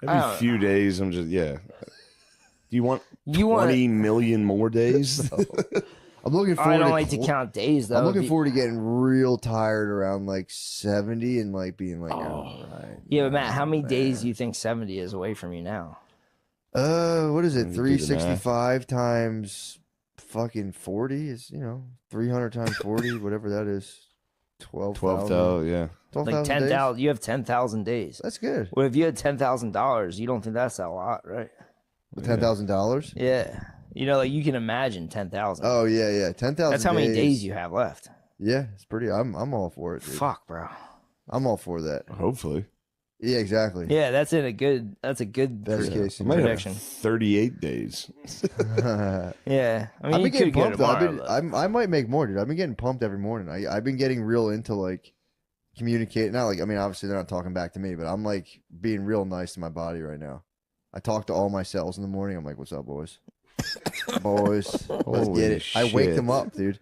Every few days, I'm just Do you want 20 million more days? No. I'm looking forward. I don't like to count days though. I'm looking forward to getting real tired around like 70 and like being like, oh, right. Yeah, but Matt, how many days do you think 70 is away from you now? What is it? 365 times fucking 40 is 300 times 40, whatever that is. 12,000. Yeah. 12,000 like 10,000. You have 10,000 days. That's good. Well, if you had $10,000, you don't think that's a lot, right? With $10,000? Yeah. Like you can imagine 10,000. Oh yeah, 10,000. That's how many days you have left. Yeah, it's pretty. I'm all for it, dude. Fuck, bro. I'm all for that. Hopefully. Yeah, exactly. Yeah, that's a good best case prediction. 38 days. Yeah, I mean, I've been getting pumped. Tomorrow, I might make more, dude. I've been getting pumped every morning. I've been getting real into like communicating. Not like, I mean, obviously they're not talking back to me, but I'm like being real nice to my body right now. I talk to all my cells in the morning. I'm like, "What's up, boys? Boys, let's get it." I wake them up, dude.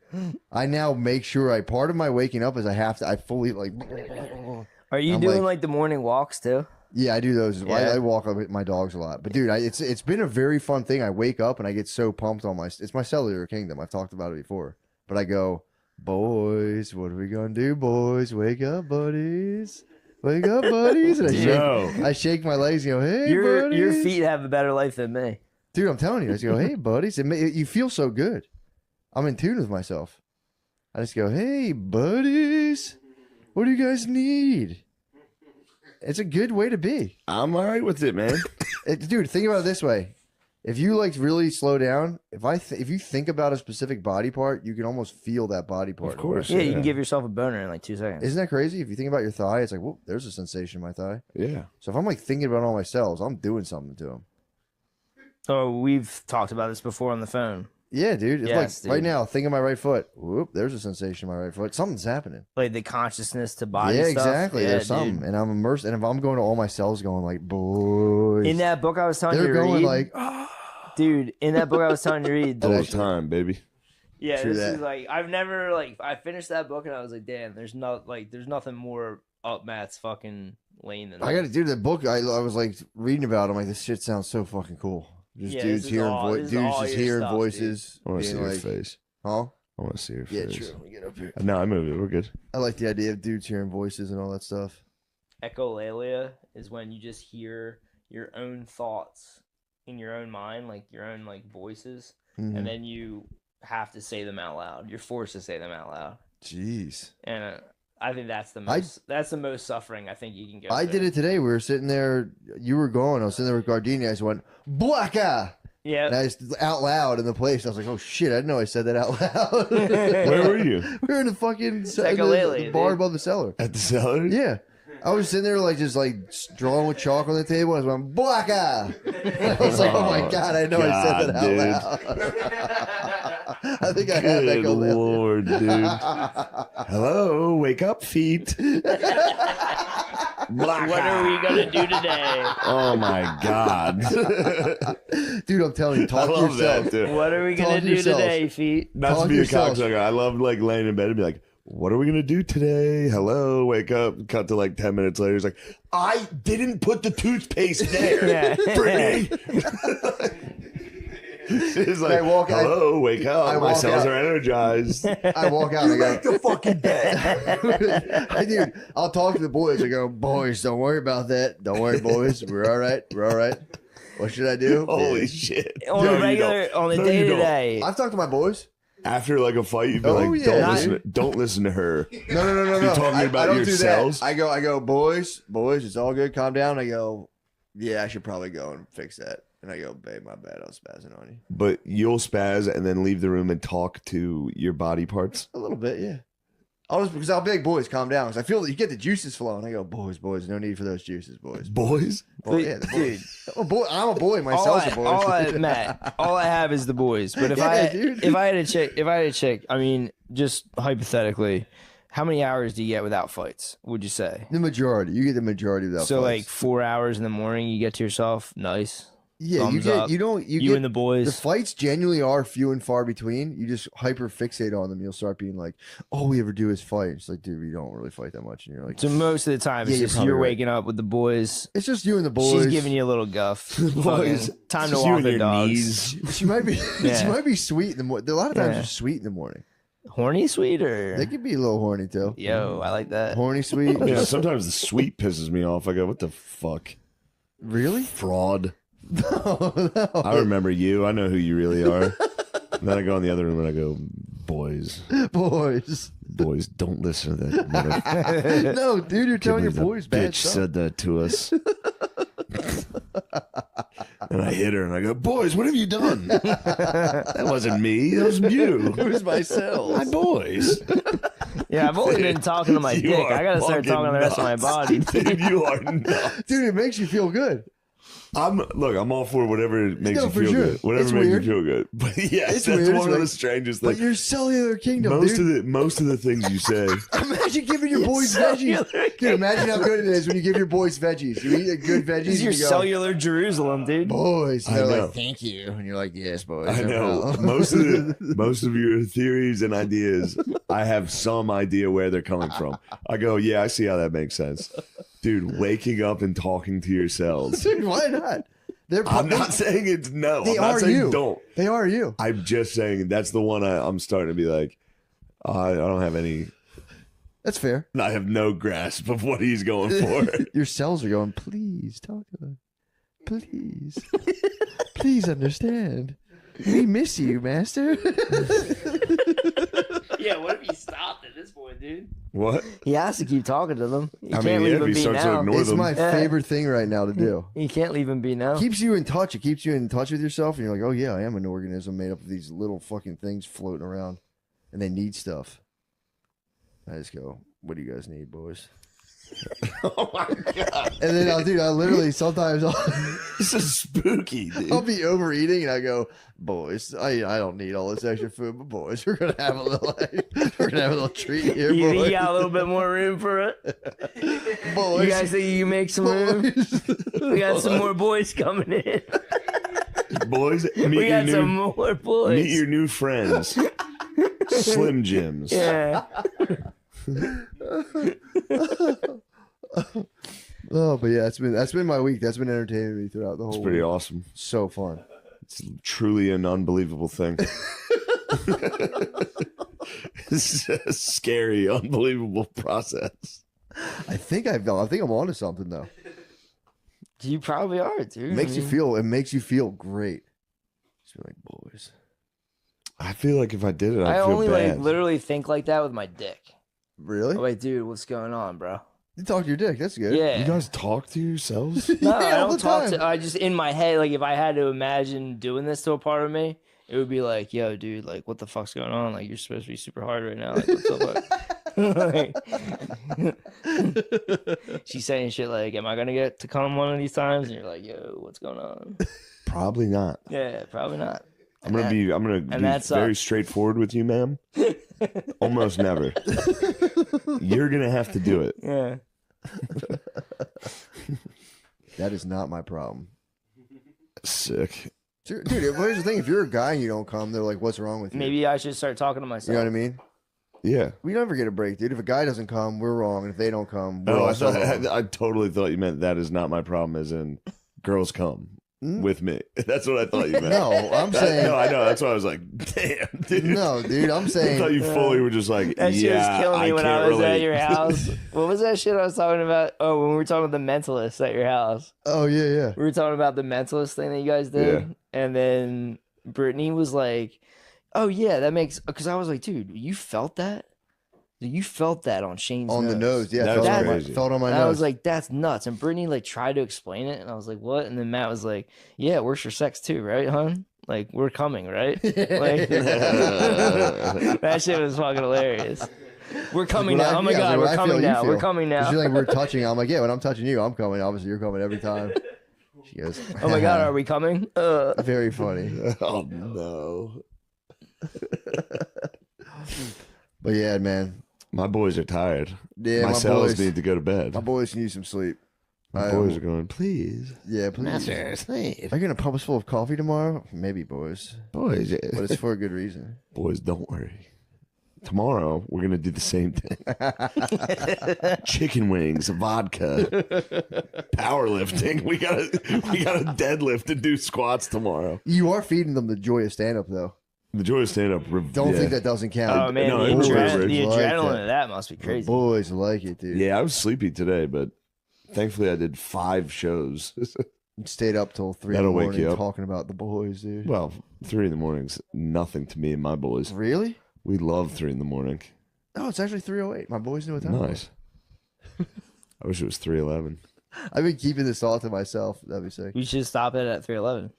I now make sure part of my waking up is I fully like. Are you doing like the morning walks too? Yeah, I do those. Yeah. I walk with my dogs a lot. But dude, it's been a very fun thing. I wake up and I get so pumped on it's my cellular kingdom. I've talked about it before. But I go, "Boys, what are we gonna do, boys? Wake up, buddies. Wake up, buddies." And I shake my legs and go, "Hey, buddies." Your feet have a better life than me. Dude, I'm telling you. I just go, "Hey, buddies." You feel so good. I'm in tune with myself. I just go, "Hey, buddies. What do you guys need?" It's a good way to be. I'm all right with it, man. Dude, think about it this way. If you like really slow down, if you think about a specific body part, you can almost feel that body part. Of course. Yeah, you can give yourself a boner in like 2 seconds. Isn't that crazy? If you think about your thigh, it's like, whoa, there's a sensation in my thigh. Yeah. So if I'm like thinking about all my cells, I'm doing something to them. Oh, we've talked about this before on the phone. Yeah, dude. It's Yes, like right dude. now, think of my right foot. Whoop, there's a sensation in my right foot. Something's happening. Like the consciousness to body Yeah, stuff. exactly. Yeah, There's something. dude. And I'm immersed. And if I'm going to all my cells going like, boys. In that book I was telling you they're to going read, like, dude, in that book I was telling you to read. All the time, baby. Yeah, True this that. is like, I've never, like, I finished that book and I was like, damn, there's nothing more up Matt's fucking lane than I got to this. do the book. I was like reading about it. I'm like, this shit sounds so fucking cool. Just Yeah, dudes this is hearing all- this is dudes all just your hearing stuff, voices. I want to see being your like, face. huh? I want to see your Yeah, face. true. Let me get up here. No, I moved it. We're good. I like the idea of dudes hearing voices and all that stuff. Echolalia is when you just hear your own thoughts in your own mind, like your own like voices, Mhm. and then you have to say them out loud. You're forced to say them out loud, Jeez. and I think that's the I- most suffering I think you can go. I did it today. We were sitting there. You were gone. I was sitting there with Gardini. I just went, Blacka! And Yeah, I just out loud in the place. I was like, oh shit, I didn't know I said that out loud. Where were you? We were in the fucking Echolalia, the bar dude. above the cellar. At the cellar? Yeah. I was sitting there like just like drawing with chalk on the table. I was going, Blacka! I was like, oh my God, I know I said that out dude. loud. I think I had Good Echolalia. Lord, dude. Hello, wake up, feet. what are we gonna do today? Oh my God. Dude, I'm telling you, I talk to love yourself. that, dude. What are we Talk gonna to do yourselves. today, feet? Not Talk to be a yourselves. cocksucker. I love like laying in bed and be like, what are we gonna do today? Hello, wake up. Cut to like 10 minutes later. He's like, I didn't put the toothpaste there, Yeah. Brittany. She's like, I walk- hello, wake I up. My walk cells out. are energized. I walk out and I go, the fucking bed. Dude, I'll talk to the boys. I go, boys, don't worry about that. Don't worry, boys. We're all right. We're all right. What should I do? Holy Yeah. shit. On No, a you regular, don't. on a No, day you to don't. day. I've talked to my boys. After like a fight, you'd be Oh, like, yeah, don't listen to her. No. You're talking about I don't your do cells? that. I go, boys, it's all good. Calm down. I go, yeah, I should probably go and fix that. And I go, babe, my bad. I was spazzing on you. But you'll spaz and then leave the room and talk to your body parts. A little bit, yeah. Because I'll be like, boys, calm down. Because I feel that you get the juices flowing. I go, boys, no need for those juices, boys. Boys? Yeah, the boys. I'm a boy. My all cells I, are boys. Matt, all I have is the boys. But if Yeah, dude. if I had a chick, I mean, just hypothetically, how many hours do you get without fights? Would you say? The majority. You get the majority without So fights. like 4 hours in the morning, you get to yourself. Nice. Yeah, thumbs up. you You get and the boys. the fights genuinely are few and far between. You just hyper fixate on them. You'll start being like, all we ever do is fight. It's like, dude, we don't really fight that much. And you're like, So most of the time, it's Yeah, you're just probably you're right. waking up with the boys. it's just you and the boys. She's giving you a little guff. Boys, Fucking time to just you walk and the your dogs. knees. She might be Yeah. she might be sweet in the morning. A lot of times Yeah. they're sweet in the morning. Horny sweet or They could be a little horny too. yo, I like that. Horny sweet. Yeah, sometimes the sweet pisses me off. I go, what the fuck? Really? Fraud. No. I remember you. I know who you really are. And then I go in the other room and I go, boys, Boys. don't listen to that. Mother- No, dude, you're telling your the boys bad bitch stuff. said that to us. And I hit her and I go, boys, what have you done? That wasn't me. That was you. It was myself. My boys. Yeah, I've only been talking to my You dick. are I gotta start fucking talking to the rest of my nuts. body. Dude, you are nuts. Dude, it makes you feel good. I'm all for whatever makes No, you for feel sure. good. Whatever It's makes weird. you feel good. But yes, It's that's weird. It's one of the like- strangest But things. you're cellular kingdom, dude. Most of the things you say. Imagine giving your boys veggies. Dude, imagine how good it is when you give your boys veggies. You eat a good veggies This is your and you go, cellular Jerusalem, dude. boys. And I they're know. like, thank you. And you're like, yes, boys. I no know problem." most of your theories and ideas. I have some idea where they're coming from. I go, yeah, I see how that makes sense, dude. Waking up and talking to yourselves. Dude, why not? They're I'm not saying it's no. They I'm not are saying you. don't. They are you. I'm just saying that's the one I'm starting to be like, I don't have any. That's fair. I have no grasp of what he's going for. Your cells are going, please talk to us. Please. Please understand. We miss you, master. Yeah, what if he stopped at this point, dude? What? He has to keep talking to them. You I can't mean, leave yeah, him if he be starts to now. ignore It's them. my Yeah. favorite thing right now to do. You can't leave him be now. Keeps you in touch. It keeps you in touch with yourself, and you're like, oh yeah, I am an organism made up of these little fucking things floating around, and they need stuff. I just go, what do you guys need, boys? Oh my god, And then I literally sometimes this is spooky, dude. I'll be overeating, and I go, boys, I don't need all this extra food, but boys, we're gonna have a little treat here, You think boys. you got a little bit more room for it? Boys. You guys think you can make some room? Boys. We got some more boys coming in. Boys, We got some more boys. meet your new friends, Slim Jims. Yeah. Oh, but yeah, that's been my week. That's been entertaining me throughout the whole It's pretty week. awesome. So fun. It's truly an unbelievable thing. It's a scary, unbelievable process. I think I'm onto something though. You probably are, dude. It makes you feel great. Just be like, boys. I feel like if I did it, I'd I feel only bad. like literally think like that with my dick. Really? I'm like, dude, what's going on, bro? You talk to your dick. That's good. Yeah. You guys talk to yourselves? No, I all the don't talk time. to. I just in my head, like if I had to imagine doing this to a part of me, it would be like, "Yo, dude, like what the fuck's going on? Like you're supposed to be super hard right now. Like what's up?" Like, she's saying shit like, "Am I gonna get to come one of these times?" And you're like, "Yo, what's going on?" Probably not. Yeah, probably not. I'm gonna be that very sucks. straightforward with you, ma'am. Almost never. You're gonna have to do it. Yeah. That is not my problem. Sick. Dude, here's the thing. If you're a guy and you don't come, they're like, what's wrong with you? Maybe I should start talking to myself. You know what I mean? Yeah. We never get a break, dude. If a guy doesn't come, we're wrong. And if they don't come, we're No, I, also thought, wrong. I totally thought you meant that is not my problem, as in girls come Mm. with me. That's what I thought you meant. No, I'm saying No, I know. That's why I was like, damn, dude. no, dude. I'm I saying thought you fully were just like, That shit yeah, was killing me when can't I was at relate. your house. What was that shit I was talking about? Oh, when we were talking about the mentalist at your house. oh yeah. We were talking about the mentalist thing that you guys did. Yeah. And then Brittany was like, oh, yeah, that makes... Because I was like, dude, you felt that? You felt that on Shane's On the nose, yeah. That's Felt on, my, crazy. felt on my And nose. I was like, that's nuts. And Brittany like tried to explain it. And I was like, what? And then Matt was like, yeah, it works for sex too, right, hon? Like, we're coming, right? Like, that shit was fucking hilarious. We're coming When now. I- Oh my yeah, God, when we're I coming feel, you now. We're feel. coming She's now. like, we're touching. I'm like, yeah, when I'm touching you, I'm coming. Obviously, you're coming every time. She goes, Oh my God, are we coming? very funny. Oh, no. But yeah, man. My boys are tired. Yeah, my my cells boys, need to go to bed. my boys need some sleep. The boys are going, please. Yeah, please. Master slave. Are you gonna pump us full of coffee tomorrow? Maybe, boys. Boys, But it's for a good reason. boys, don't worry. Tomorrow we're gonna do the same thing. Chicken wings, vodka, powerlifting. We gotta deadlift and do squats tomorrow. You are feeding them the joy of stand up though. The joy of stand up. Don't think that doesn't count. Oh man, No, the, it was adrenaline, like the that. adrenaline of that must be The crazy. boys like it, dude. Yeah, I was sleepy today, but thankfully I did 5 shows. Stayed up till 3 in the That'll wake morning you up. talking about the boys, dude. Well, 3 in the morning's nothing to me and my boys. Really? We love 3 in the morning. Oh, it's actually 3:08. My boys knew what time it was. Nice. I wish it was 3:11. I've been keeping this thought to myself. That'd be sick. You should stop it at 3:11.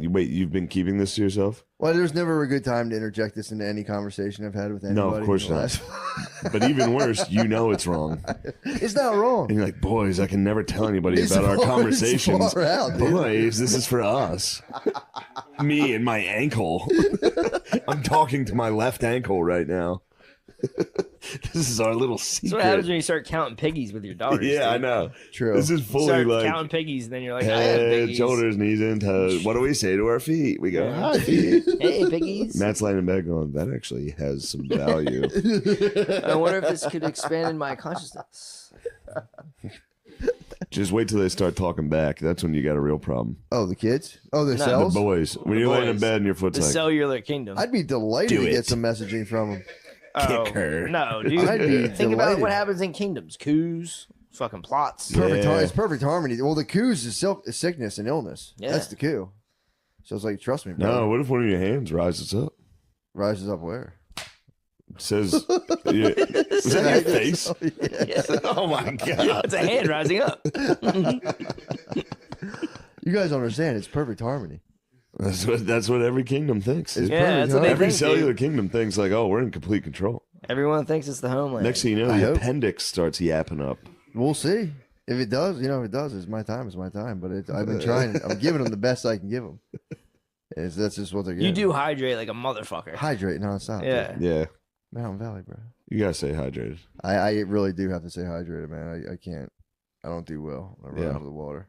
You've been keeping this to yourself? Well, there's never a good time to interject this into any conversation I've had with anybody. No, of course in the not. last- But even worse, you know it's wrong. It's not wrong. And you're like, boys, I can never tell anybody It's about our far- conversations. it's far out, dude. Boys, this is for us. Me and my ankle. I'm talking to my left ankle right now. This is our little secret. That's what happens when you start counting piggies with your daughters. Yeah, I dude. know. True. This is You fully start like counting piggies, and then you're like, I have head, piggies. shoulders, knees, and toes. What do we say to our feet? We go, Yeah. hi, feet. Hey, piggies. Matt's laying in bed going, that actually has some value. I wonder if this could expand in my consciousness. Just wait till they start talking back. That's when you got a real problem. Oh, the kids? Oh, the No. cells? The boys. When The you're laying in boys. bed and your foot's The like, cellular kingdom. I'd be delighted Do to it. get some messaging from them. Oh, her. no, dude. I'd be Think about delighted. what happens in kingdoms. Coups, fucking plots. Perfect. Yeah. It's perfect harmony. Well, the coups is sickness and illness. Yeah. That's the coup. So it's like, trust me, bro. no, what if one of your hands rises up? Rises up where? It says, yeah. Was that your face? Oh, yeah. Oh my God. It's a hand rising up. You guys don't understand. It's perfect harmony. That's what every kingdom thinks. It's dude. Yeah, perfect that's what they harmony. Every think, cellular dude. kingdom thinks like, oh, we're in complete control. Everyone thinks it's the homeland. Next thing you know, I the hope. appendix starts yapping up. We'll see. If it does, if it does, it's my time. It's my time. But I've been trying. I'm giving them the best I can give them. That's just what they're getting. You do hydrate like a motherfucker. Hydrate nonstop. Yeah. dude. Yeah. Mountain Valley, bro. You gotta stay hydrated. I really do have to stay hydrated, man. I can't. I don't do well. I run Yeah. out of the water.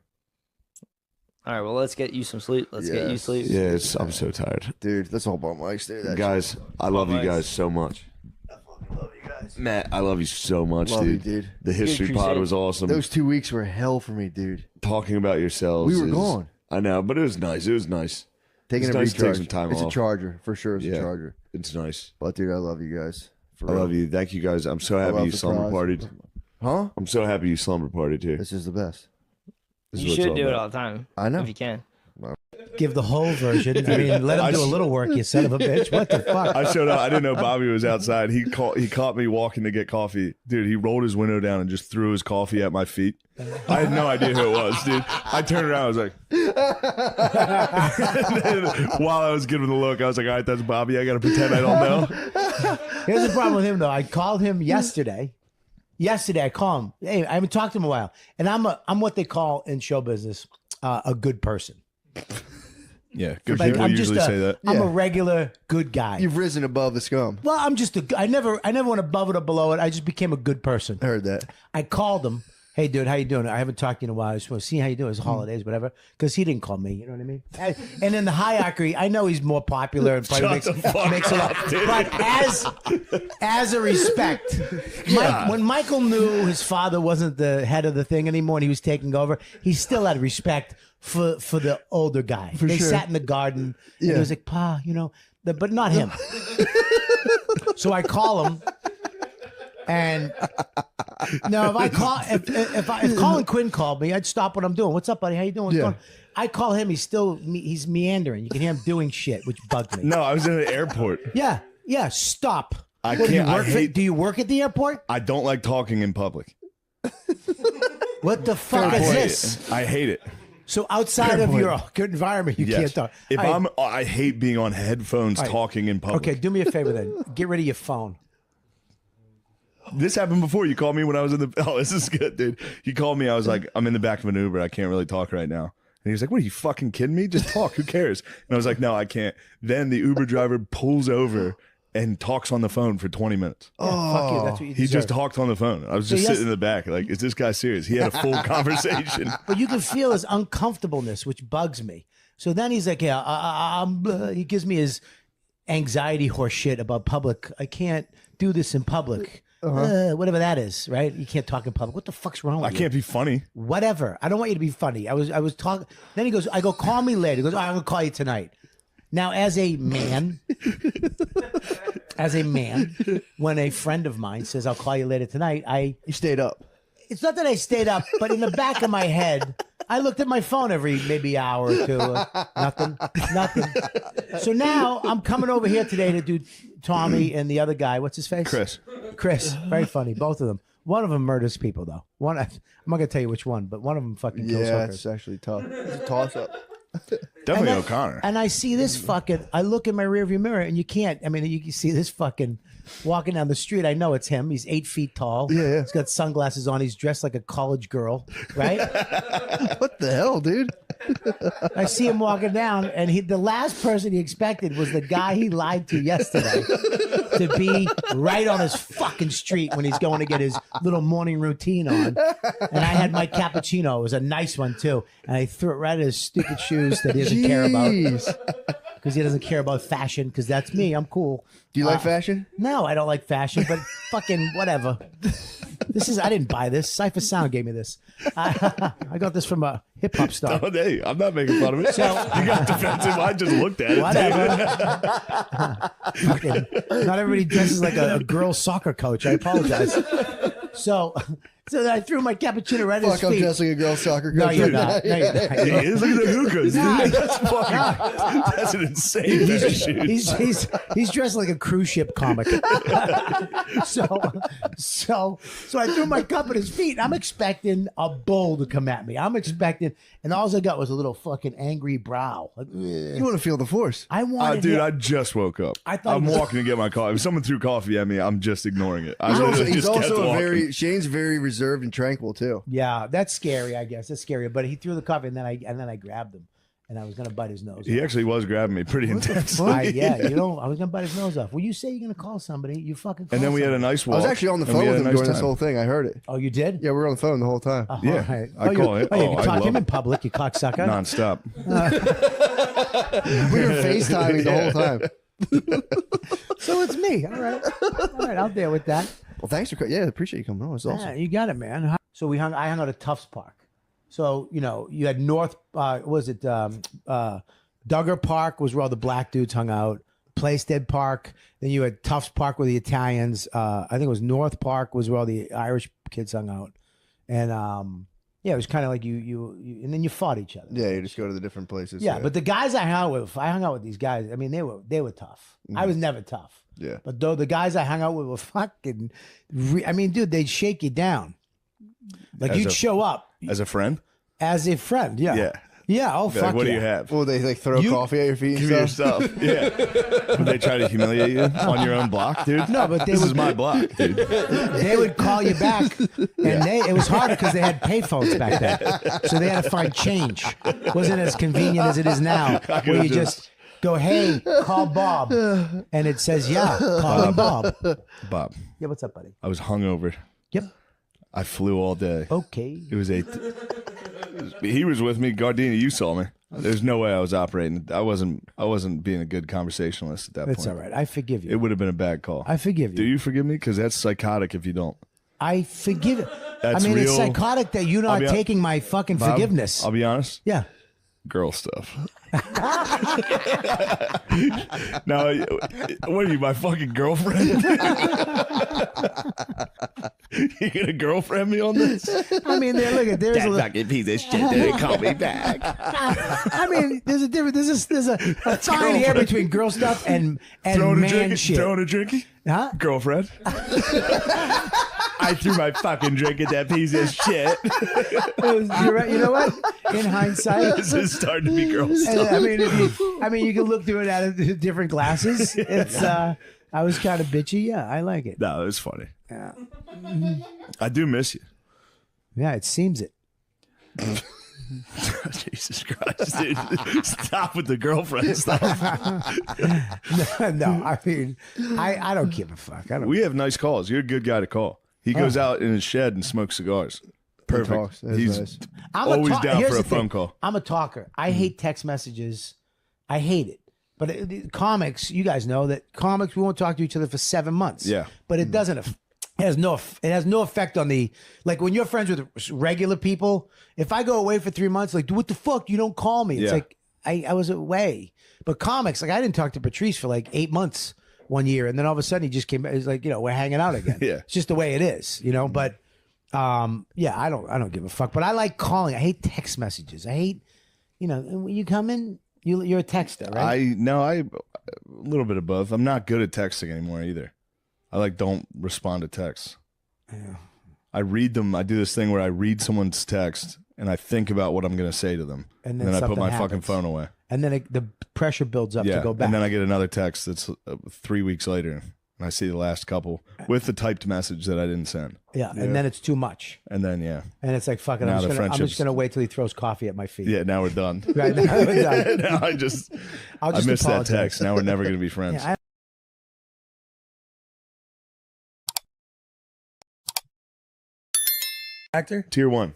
All right, well, let's get you some sleep. Let's get you Yes. sleep. Yeah, I'm so tired. Dude, let's all bump mics, dude. Guys, I love you Nice. guys so much. I fucking love you guys. Matt, I love you so much, Love you, dude. dude. The history Good pod crusade. was awesome. Those 2 weeks were hell for me, dude. Talking about yourselves. We were is- gone. I know, but it was nice. It was nice. Taking It's a nice to take recharge. some time It's off. a charger for sure. It's Yeah. a charger. It's nice. But dude, I love you guys. For I real. love you. Thank you guys. I'm so I happy love you the slumber prize. partied. Huh? I'm so happy you slumber partied here. This is the best. This is You what it's should all do it about. all the time. I know. If you can. Give the whole version. I mean, let him do a little work, you son of a bitch. What the fuck? I showed up. I didn't know Bobby was outside. He caught me walking to get coffee. Dude, he rolled his window down and just threw his coffee at my feet. I had no idea who it was, dude. I turned around. I was like, and then while I was giving the look, I was like, all right, that's Bobby. I got to pretend I don't know. Here's the problem with him, though. I called him yesterday. I called him. Hey, I haven't talked to him in a while. And I'm what they call in show business a good person. Yeah, good Like, people I'm just usually say that. I'm a Yeah. regular good guy. You've risen above the scum. Well, I'm just I never went above it or below it. I just became a good person. I heard that. I called him. Hey, dude, how you doing? I haven't talked to you in a while. I just want to see how you doing. It's holidays, whatever. Because he didn't call me. You know what I mean? And in the hierarchy, I know he's more popular and probably Shut the fuck makes a lot. up, dude. But as a respect, when Michael knew his father wasn't the head of the thing anymore and he was taking over, he still had respect for the older guy. They sure. sat in the garden and Yeah. he was like, Pa, but not him. So I call him. And no, if Colin Quinn called me, I'd stop what I'm doing. What's up, buddy? How you doing? What's Yeah. going on? I call him. He's meandering. You can hear him doing shit, which bugged me. No, I was in an airport. Yeah. Stop. I What, do you can't. I work hate. do you work at the airport? I don't like talking in public. What the fuck I is hate this? it. I hate it. So outside of your good environment, you can't talk. If All right. I hate being on headphones right. talking in public. Okay, do me a favor then. Get rid of your phone. This happened before. You called me when I was in the. Oh, this is good, dude. You called me. I was like, I'm in the back of an Uber. I can't really talk right now. And he was like, what, are you fucking kidding me? Just talk. Who cares? And I was like, no, I can't. Then the Uber driver pulls over and talks on the phone for 20 minutes. Yeah, fuck you. That's what you He deserve. just talked on the phone. I was just sitting in the back like, is this guy serious? He had a full conversation. But you can feel his uncomfortableness, which bugs me. So then he's like, yeah, he gives me his anxiety horse shit about public. I can't do this in public. Whatever that is, right? You can't talk in public. What the fuck's wrong with you? I can't be funny. Whatever. I don't want you to be funny. I was talking. Then he goes, I go, call me later. He goes, I'm going to call you tonight. Now, as a man, when a friend of mine says, I'll call you later tonight, You stayed up. it's not that I stayed up, but in the back of my head, I looked at my phone every maybe hour or two. Nothing. So now I'm coming over here today to do Tommy and the other guy. What's his face? Chris. Very funny. Both of them. One of them murders people, though. I'm not going to tell you which one, but one of them fucking kills Yeah, hookers. it's actually tough. It's a toss up. Definitely And O'Connor. And I see this fucking, I look in my rearview mirror and you can't, I mean, you can see this fucking walking down the street. I know it's him. He's 8 feet tall. Yeah. He's got sunglasses on. He's dressed like a college girl, right? What the hell, dude? I see him walking down, and the last person he expected was the guy he lied to yesterday to be right on his fucking street when he's going to get his little morning routine on. And I had my cappuccino. It was a nice one, too. And I threw it right at his stupid shoes that he doesn't care about. Because he doesn't care about fashion, because that's me. I'm cool. Do you like fashion? No, I don't like fashion, but fucking whatever. I didn't buy this. Cypher Sound gave me this. I got this from a hip hop star. Oh, hey, I'm not making fun of it. You got defensive. I just looked at it. Whatever. Fucking, not everybody dresses like a girl soccer coach. I apologize. So I threw my cappuccino right at his Fuck, I'm feet. dressed like a girl soccer coach. No, you're not. No, you're not. He is. Look at the hookahs. Dude. That's an insane pair of shoes. He's dressed like a cruise ship comic. So I threw my cup at his feet. I'm expecting a bull to come at me. And all I got was a little fucking angry brow. Like, You want to feel the force. I wanted Dude, him- I just woke up. I thought I'm he was- walking to get my coffee. If someone threw coffee at me, I'm just ignoring it. I He's literally also, just kept walking. Shane's very reserved and tranquil too. Yeah, that's scary, I guess. That's scary. But he threw the coffee, and then I grabbed him, and I was gonna bite his nose. He off. actually was grabbing me pretty intensely. I was gonna bite his nose off. Well, you say you're gonna call somebody, you fucking call And then we had a somebody. nice I walk. was actually on the and we phone had with a him nice during this time. whole thing. I heard it. Oh, you did? Yeah, we were on the phone the whole time. Oh, Yeah, all right. I call it. Oh, yeah, you Oh, I talk love him in it. public, you cocksucker. Non-stop. We were FaceTiming the whole time. So it's me. All right, I'll deal with that. Well, thanks for yeah, appreciate you coming on. It's Yeah, awesome. you got it, man. So I hung out at Tufts Park. So you had North. Duggar Park was where all the black dudes hung out. Plaisted Park. Then you had Tufts Park where the Italians. I think it was North Park was where all the Irish kids hung out. And it was kind of like you, and then you fought each other. Yeah, you just go to the different places. Yeah, but the guys I hung out with these guys. I mean, they were tough. I was never tough. Yeah. But though the guys I hung out with were fucking, I mean, dude, they'd shake you down. Like As you'd a- show up As a friend? as a friend. Yeah. Yeah. Yeah. Oh, Be fuck like, what yeah. do you have? Well, they like throw coffee at your feet Give and me your stuff. stuff. Yeah. Would they try to humiliate you on your own block, dude? No, but this is my block, dude. They would call you back, and it was harder because they had payphones back then, so they had to find change. Wasn't as convenient as it is now, where you just go, "Hey, call Bob," and it says, "Yeah, call him Bob." Bob, Yeah, what's up, buddy? I was hungover. Yep. I flew all day. Okay. It was he was with me. Gardini, you saw me. There's no way I was operating. I wasn't being a good conversationalist at that That's point. all right. I forgive It you. would have been a bad call. I forgive you. Do you forgive me? Because that's psychotic if you don't. I forgive it. That's I mean, it's real. psychotic that you're not I'll be- taking my fucking Bob, forgiveness. I'll be honest. Yeah. Girl stuff. Now, what are you, my fucking girlfriend? You gonna girlfriend me on this? I mean, there's a fucking piece of shit didn't call me back. I mean, there's a difference. There's a fine hair between girl stuff and Throwing a man drink, shit. throwing a drinky, Huh? girlfriend. I threw my fucking drink at that piece of shit. You're right. You know what? In hindsight, This is starting to be girl stuff. I mean, you can look through it out of different glasses. It's I was kind of bitchy. Yeah, I like it. No, it's funny. Yeah, I do miss you. yeah. It seems it. Jesus Christ, dude. Stop with the girlfriend stuff. No, I mean, I don't give a fuck. I don't. We have nice calls. You're a good guy to call. He goes out in his shed and smokes cigars. Perfect. talks. That's He's nice. always down Here's for a the thing. phone call. I'm a talker. I hate text messages. I hate it. But comics, you guys know that comics, we won't talk to each other for 7 months. Yeah. But it doesn't. It has no effect on the, like when you're friends with regular people. If I go away for 3 months, like, what the fuck? You don't call me. It's Yeah. like I was away. But comics, like I didn't talk to Patrice for like 8 months one year, and then all of a sudden he just came back. It's like, we're hanging out again. Yeah. It's just the way it is, But yeah, I don't give a fuck. But I like calling. I hate text messages. I hate, when you come in, you're a texter, right? I a little bit of both. I'm not good at texting anymore either. I don't respond to texts. Yeah. I read them. I do this thing where I read someone's text and I think about what I'm going to say to them, And and then then I put something my fucking happens. phone away. And then the pressure builds up to go back. And then I get another text that's 3 weeks later, and I see the last couple with the typed message that I didn't send. Yeah, and then it's too much. And then And it's like, fuck it, Now I'm the just friendship's- gonna wait till he throws coffee at my feet. yeah, now we're done. Right now, we're done. Now I I'll missed just that apologize. text. Now we're never going to be friends. Yeah, Actor. Tier 1.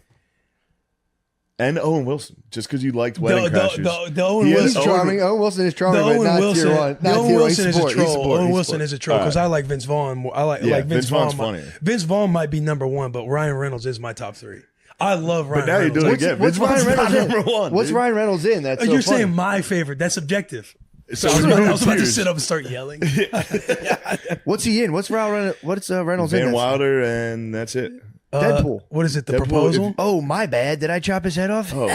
And Owen Wilson, just because you liked Wedding The Crashers. Owen He He's is Wilson. charming. Owen Wilson is The charming, but Owen not Wilson. tier one. The Not Owen tier one. Wilson He's is a sport. He's troll. sport. Owen He's Wilson sport. is a troll because All I like Vince Vaughn more. I like Yeah, Vince Vince Vaughn's Vaughn. funnier. Vince Vaughn might be number one, but Ryan Reynolds is my top 3. I love Ryan But now you're Reynolds. doing it again. What's Vince Ryan Vaughn's not Reynolds in? number one. What's dude. Ryan Reynolds in? That's so You're funny. saying my favorite. That's subjective. So I was about to tiers. sit up and start yelling. What's he in? What's Reynolds in? Van That's- Wilder, and that's it. Deadpool. What is it? The Deadpool, proposal? Oh, my bad. Did I chop his head off? Oh,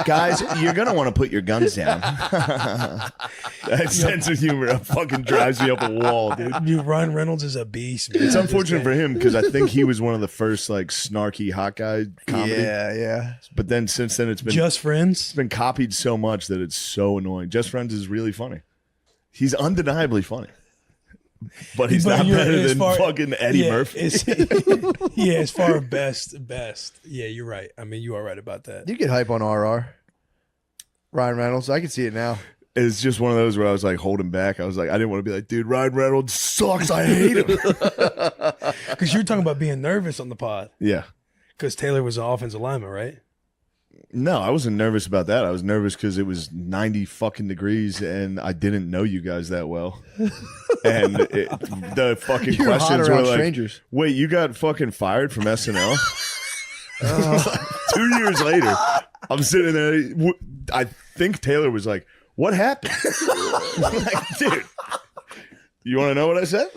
guys, you're gonna want to put your guns down. That sense of humor fucking drives me up a wall, dude. Ryan Reynolds is a beast. Man. It's unfortunate for him because I think he was one of the first snarky hot guy comedy. Yeah. But then since then, it's Just Friends. been copied so much that it's so annoying. Just Friends is really funny. He's undeniably funny, but he's But not you're- better as than far- fucking Eddie yeah, Murphy. As far as best. Yeah, you're right. I mean, you are right about that. You get hype on RR. Ryan Reynolds. I can see it now. It's just one of those where I was holding back. I was I didn't want to be dude, Ryan Reynolds sucks. I hate him. Because you're talking about being nervous on the pod. Yeah. Because Taylor was an offensive lineman, right? No, I wasn't nervous about that. I was nervous because it was 90 fucking degrees and I didn't know you guys that well. And the fucking You're hot questions around were strangers. wait, you got fucking fired from SNL? 2 years later, I'm sitting there. I think Taylor was what happened? I'm dude, you want to know what I said?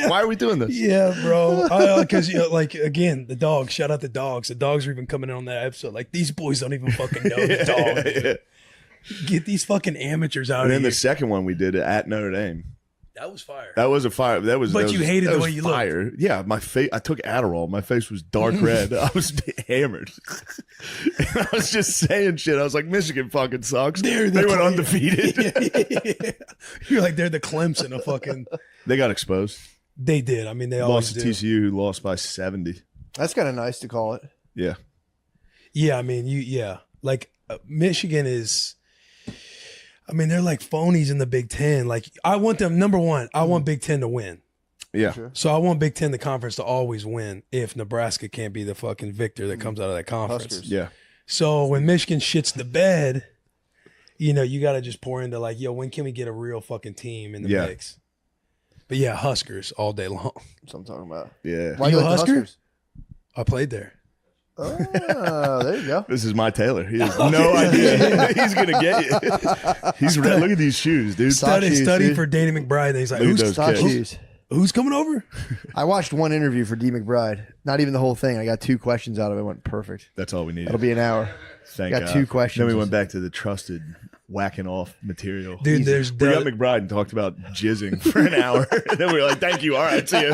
Why are we doing this? Yeah, bro. Because again, the dogs. Shout out the dogs. The dogs are even coming in on that episode. These boys don't even fucking know the dog. Yeah. Get these fucking amateurs out And of then here. the second one we did at Notre Dame. That was fire. That was a fire. That was. But that you was- hated that the was way you looked. fire. Yeah, my face. I took Adderall. My face was dark red. I was hammered. And I was just saying shit. I was like, Michigan fucking sucks. They went undefeated. You're they're the Clemson of fucking. They got exposed. They did. I mean, they always Lost to do. TCU, who lost by 70. That's kind of nice to call it. Yeah. Yeah, I mean, Michigan is. I mean, they're phonies in the Big Ten. I want them, number one, I want Big Ten to win. Yeah. Sure. So I want Big Ten, the conference, to always win if Nebraska can't be the fucking victor that comes out of that conference. Huskers. Yeah. So when Michigan shits the bed, you got to just pour into when can we get a real fucking team in the Yeah. mix? But yeah, Huskers all day long. That's what I'm talking about. Yeah. Why You do a you like the Husker? Huskers? I played there. Oh, there you go. This is my Taylor. He has no idea. He's going to get you. He's red. Look at these shoes, dude. Sock shoes, Study dude. for Danny McBride. And he's like, Look at who's, those Sock kicks. shoes. who's coming over? I watched one interview for D. McBride. Not even the whole thing. I got 2 questions out of it. It went perfect. That's all we needed. That'll be an hour. Thank got God. 2 questions. Then we went back to the trusted whacking off material. Dude, there's We got McBride and talked about jizzing for an hour. And then we were like, thank you. All right, see you.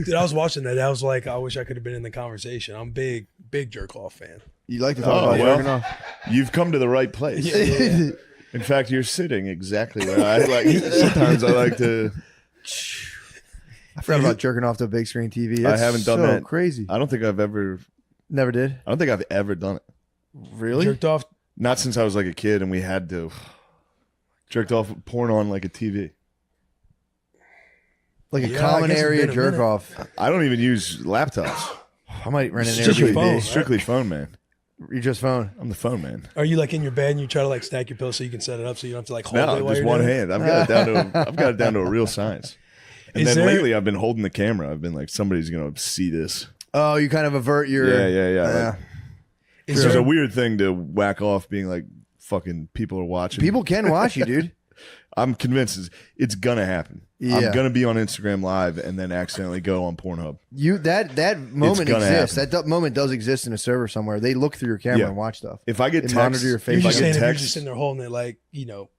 Dude, I was watching that. I was like, I wish I could have been in the conversation. I'm big jerk off fan. You like to talk Oh, about well. jerking off? You've come to the right place. Yeah. In fact, you're sitting exactly where I like. Sometimes I like to. I forgot about jerking off to a big screen TV. I That's haven't done so that. Crazy. I don't think I've ever Never did. I don't think I've ever done it. Really? Jerked off. Not since I was like a kid and we had to jerked off porn on like a TV. Like a Yeah, I common guess it's area been a jerk minute. off. I don't even use laptops. I might rent an It's just your Airbnb. phone, right? Strictly phone man. You just phone. I'm the phone man. Are you like in your bed and you try to like stack your pillows so you can set it up so you don't have to like hold it No, while just you're one doing it? hand. I've got it down to a real science. And Is then there- lately I've been holding the camera. I've been like, somebody's gonna see this. Oh, you kind of avert your. Yeah. Like, Is it's there a weird thing to whack off being like fucking people are watching. People can watch you, dude. I'm convinced it's gonna happen. Yeah. I'm gonna be on Instagram Live and then accidentally go on Pornhub. That moment gonna exists. happen. That moment does exist in a server somewhere. They look through your camera Yeah. and watch stuff. If I get They text, monitor your You're face. if I just get saying if you're text, just sitting there holding it like,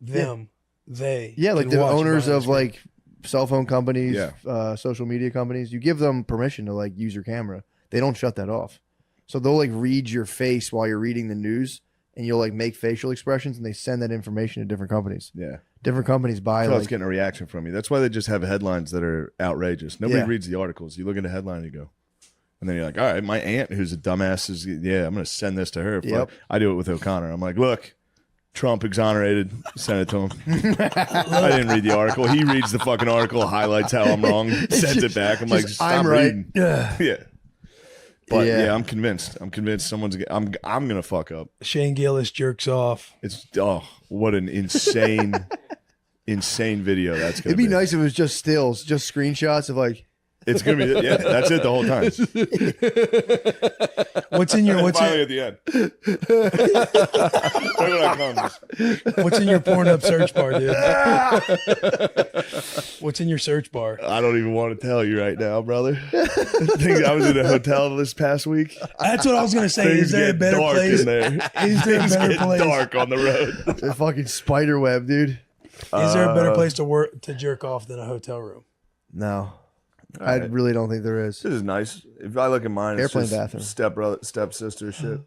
them, they. Yeah, like can the watch it owners behind of the screen. like cell phone companies, Yeah. social media companies, you give them permission to like use your camera. They don't shut that off. So they'll like read your face while you're reading the news and you'll like make facial expressions and they send that information to different companies. yeah. Different companies buy So I was like getting a reaction from you. That's why they just have headlines that are outrageous. Nobody Yeah. reads the articles. You look at the headline and you go, and then you're like, all right, my aunt who's a dumbass is, yeah, I'm going to send this to her. Yep. I do it with O'Connor. I'm like, look, Trump exonerated, send it to him. I didn't read the article. He reads the fucking article, highlights how I'm wrong, sends it back. I'm like, Just, stop I'm right. reading. Yeah. Yeah. But Yeah. yeah, I'm convinced. I'm convinced I'm gonna fuck up. Shane Gillis jerks off. It's what an insane video that's gonna it'd be nice if it was just stills, just screenshots of like It's gonna be that's it the whole time. What's in your Finally at the end. Look when I come. what's in your Pornhub search bar, dude? What's in your search bar? I don't even want to tell you right now, brother. I was in a hotel this past week. That's what I was gonna say. Things Is there a get better dark place? in there. Is there a Things better get place? dark on the road. a fucking spider web, dude. Is there a better place to work to jerk off than a hotel room? No. I right. really don't think there is. This is nice. If I look at mine, it's Airplane just bathroom. stepsister shit.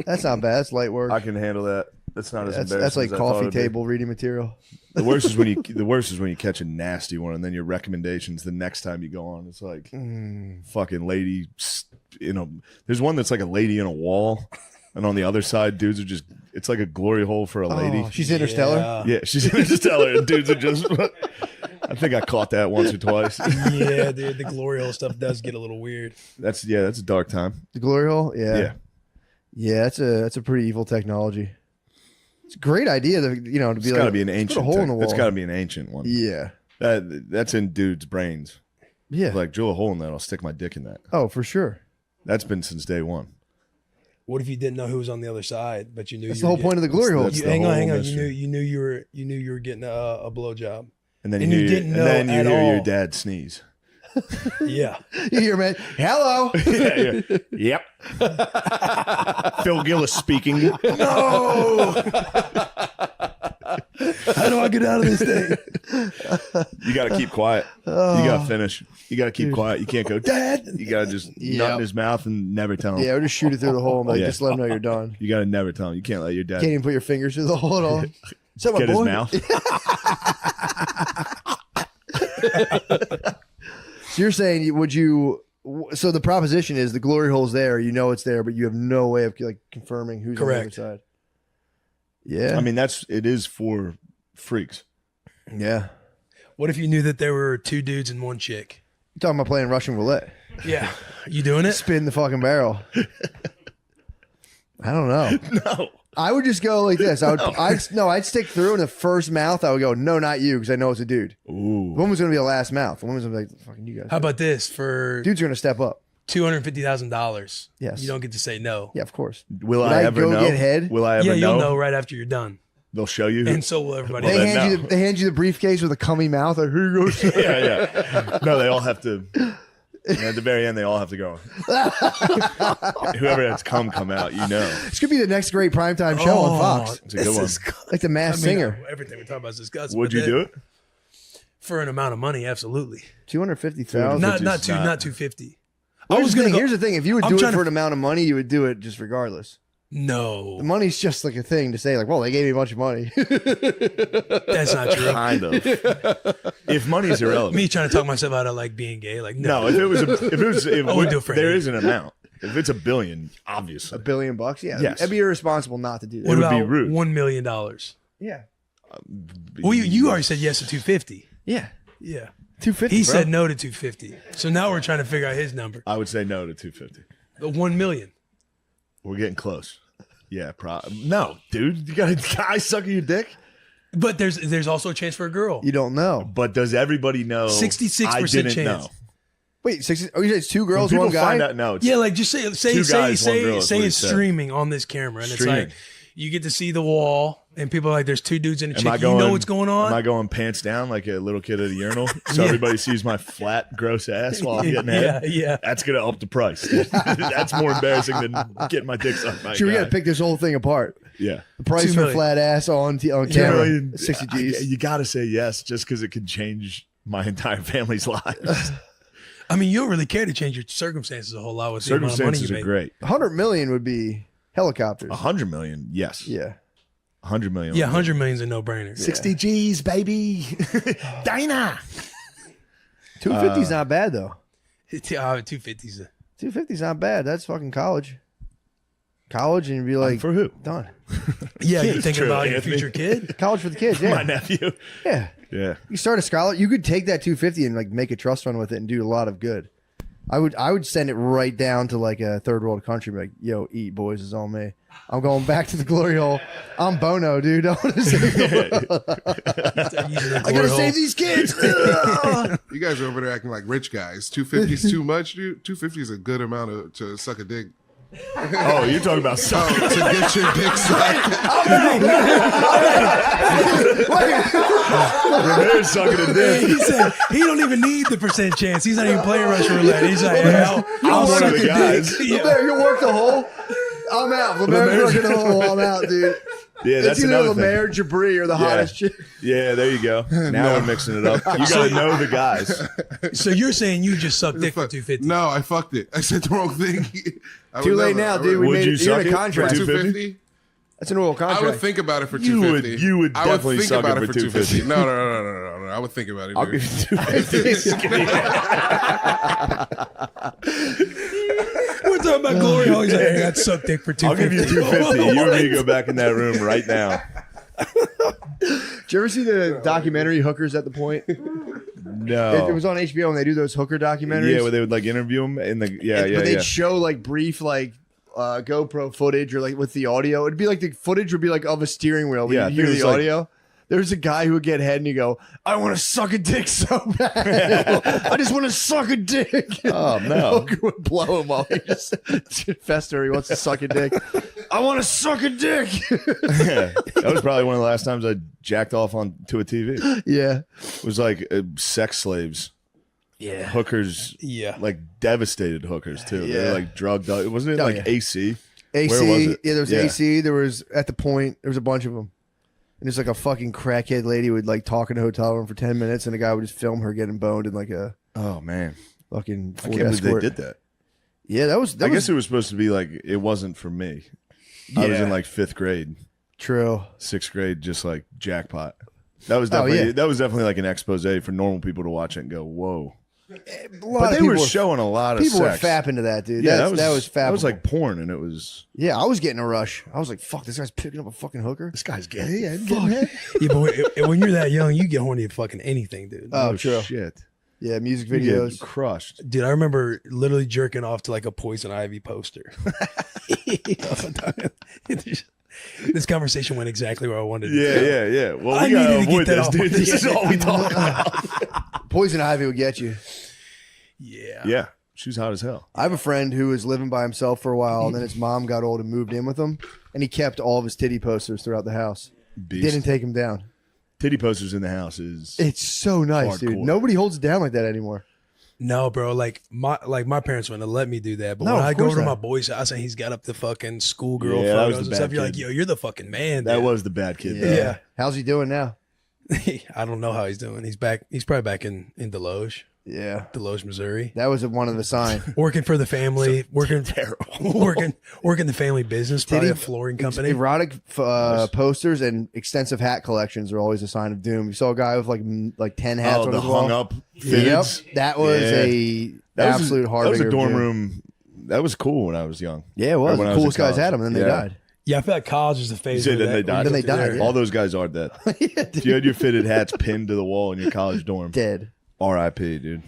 That's not bad. That's light work. I can handle that. That's not as embarrassing. That's like as I thought coffee it'd be. table reading material. The worst is when you catch a nasty one, and then your recommendations the next time you go on, it's like fucking lady. There's one that's like a lady in a wall, and on the other side, dudes are just. It's like a glory hole for a lady. Oh, she's interstellar. Yeah, she's interstellar, and dudes are just. I think I caught that once or twice. Yeah, dude, the glory hole stuff does get a little weird. That's a dark time. The glory hole. Yeah. Yeah. Yeah, that's a pretty evil technology. It's a great idea to to be It's like got to be an let's ancient. put a hole in the wall. It's got to be an ancient one. Yeah. That's in dudes' brains. Yeah. Like drill a hole in that. I'll stick my dick in that. Oh, for sure. That's been since day one. What if you didn't know who was on the other side, but you knew That's you the were whole point of the glory hole. That's the Hang on, whole hang on. mystery. You knew you were getting a blowjob. And then And you you hear, didn't and know then you at hear your all. dad sneeze. Yeah. You hear, man? Hello. Yep. Phil Gillis speaking. No. How do I get out of this thing? You got to keep quiet. You got to finish. You got to keep quiet. You can't go, Dad. You got to just nut in his mouth and never tell him. Yeah, or just shoot it through the hole and like, Yeah. just let him know you're done. You got to never tell him. You can't let your dad Can't even put your fingers through the hole at all. Is that my get his boy? mouth. So you're saying, so the proposition is the glory hole's there, you know it's there, but you have no way of like confirming who's Correct. on the other side. Yeah. I mean, it is for freaks. yeah. What if you knew that there were two dudes and one chick? You're talking about playing Russian roulette. Yeah. You doing it? Spin the fucking barrel. I don't know. No. I would just go like this. I'd stick through in the first mouth. I would go, no, not you, because I know it's a dude. Ooh. The woman's gonna be the last mouth. The woman's gonna be like, fucking you guys. How about this for Dudes are gonna step up. $250,000? Yes. You don't get to say no. Yeah, of course. Will Would I I ever go know? get head? Will I ever Yeah, know? you'll know right after you're done. They'll show you. And so will everybody Well, They else. then hand no. they hand you the briefcase with a cummy mouth. Like, here you go. yeah. No, they all have to. And at the very end, they all have to go. Whoever has come out, you know. This could be the next great primetime show on Fox. It's a good one. Like the Masked Singer. Everything we're talking about is disgusting. Would but you do it? For an amount of money? Absolutely. 250,000. Not Not- 250. Here's the thing. If you would I'm do it trying for to- an amount of money, you would do it just regardless. No, The money's just like a thing to say, like, well, they gave me a bunch of money. that's not true. Kind of. If money's irrelevant. Me trying to talk myself out of like being gay, like No, if it was, I would do it for there him. is an amount. If it's $1 billion, obviously. $1 billion? Yeah. Yes. It'd be irresponsible not to do that. What would be about rude. $1 million? Yeah. Well, you already said yes to 250. Yeah. Yeah. 250. He bro. said no to 250. So now we're trying to figure out his number. I would say no to 250. The 1 million. We're getting close. Yeah, no, dude. You got a guy sucking your dick? But there's also a chance for a girl. You don't know. But does everybody know? 66% I didn't chance. know. Wait, 60, oh, you said it's 2 girls, When people 1 guy? find out, no, it's Yeah, like just say Two guys, one girl is say what he it's said. streaming on this camera, and Streaming. it's like you get to see the wall, and people are like, "There's 2 dudes and a Am chick." I You going, know what's going on? Am I going pants down like a little kid at a urinal so Yeah. everybody sees my flat, gross ass while I'm getting head? yeah. That's going to up the price. That's more embarrassing than getting my dick sucked by a Sure, we guy. got to pick this whole thing apart. Yeah. The price 2 for million. flat ass on camera, Generally, 60 G's. You got to say yes just because it could change my entire family's lives. I mean, you don't really care to change your circumstances a whole lot with the amount of money Circumstances you are make. great. 100 million would be helicopters. 100 million, yes. Yeah. 100 million. Yeah, 100 million's a no-brainer. 60 G's, baby. Dana. 250 is not bad, though. 250's. 250 is not bad. That's fucking college. College, and you'd be like, For who? done. Yeah, you're It's thinking true, about your Anthony. future kid. College for the kids, My yeah. nephew. Yeah. Yeah. You start a scholar. You could take that 250 and like make a trust fund with it and do a lot of good. I would send it right down to like a third world country. Be like, yo, eat, boys, is on me. I'm going back to the glory hole. I'm Bono, dude. I want to save I gotta save these kids. You guys are over there acting like rich guys. 250 is too much, dude. 250 is a good amount to suck a dick. Oh, you're talking about Oh, to get your dick sucked. Ramirez sucking a dick. He said he don't even need the percent chance. He's not even playing Russian roulette. He's like, hey, I'll one suck of the a dick. guys. Yeah. Lemaire, you work the hole. I'm out. Lemaire's working the hole. I'm out, dude. Yeah, that's It's either another Lemaire, thing. Jabri, or the hottest chick. Yeah, there you go. Now we're mixing it up. You gotta know the guys. So you're saying you just suck dick for 250? No, I fucked it. I said the wrong thing. I Too would late never. now, dude. We Would made you it. You're suck in it a for contract. 250? That's an oil contract. I would think about it for You 250. you would I would definitely think suck about it for 250. No. I would think about it. I'll Dude. give you 250. We're talking about glory hole. He's like, hey, I'd suck dick for I'll give 250. you 250. You and me go back in that room right now. Did you ever see the documentary Hookers at the Point? No. It was on HBO, and they do those hooker documentaries. Yeah, where they would like interview him in the But they'd show like brief like GoPro footage or like with the audio. It'd be like the footage would be like of a steering wheel. Yeah, Yeah, I you think hear it the was, like- audio. There's a guy who would get head and you go, I want to suck a dick so bad. I just want to suck a dick. Oh, no. Hooker would blow him while he just fester. He wants to suck a dick. I want to suck a dick. That was probably one of the last times I jacked off onto a TV. Yeah. It was like sex slaves. Yeah. Hookers, Yeah. like devastated hookers too. They Yeah. were like drugged up. Wasn't it Oh, like yeah. AC? AC. Where was it? Yeah, there was Yeah. AC. There was at the Point. There was a bunch of them. And it's like a fucking crackhead lady would like talk in a hotel room for 10 minutes and a guy would just film her getting boned in like a Oh man, fucking I Ford can't believe Escort. they did that. Yeah, that was I guess it was supposed to be like it wasn't for me. I was Yeah. in like 5th grade, true. 6th grade, just like jackpot. That was definitely like an expose for normal people to watch it and go, whoa. But they were showing a lot of people sex. were fapping to that, dude. Yeah, that was fapping. That was like porn, and it was. yeah, I was getting a rush. I was like, fuck, this guy's picking up a fucking hooker. This guy's gay. Yeah, getting head. Yeah, but when you're that young, you get horny at fucking anything, dude. Oh, true. Shit. Yeah, music You get videos. crushed. Dude, I remember literally jerking off to like a Poison Ivy poster. This conversation went exactly where I wanted it to go. Yeah. Well, I we gotta needed to avoid get that this, off dude. my This is chest. all we talk about. Poison Ivy would get you. Yeah. Yeah, she's hot as hell. I have a friend who was living by himself for a while, and then his mom got old and moved in with him, and he kept all of his titty posters throughout the house. Beast. Didn't take them down. Titty posters in the house is. It's so nice, dude. Hardcore. Nobody holds it down like that anymore. No, bro. Like my parents wouldn't have let me do that. But No, when of I go course to my not. boy's house and he's got up the fucking schoolgirl Yeah, that was photos the and stuff, bad you're like, kid. yo, you're the fucking man. That dude. was the bad kid. Yeah. How's he doing now? I don't know how he's doing. He's back. He's probably back in Deloge, Yeah. Missouri, That was one of the signs. working for the family, working the family business, probably a Titty- flooring company. Erotic posters and extensive hat collections are always a sign of doom. You saw a guy with like 10 hats Oh, on the his wall. hung up Yep, fitteds. that was Yeah. a That was absolute That harbinger. was a of dorm doom. room that was cool when I was young. Yeah, it was. When The I was in coolest guys had college. them, and then they Yeah. died. Yeah, I feel like college is the You phase. say where then they died. Then they died, yeah. All those guys are dead. Yeah, If dude. you had your fitted hats pinned to the wall in your college dorm, Dead. R.I.P. dude.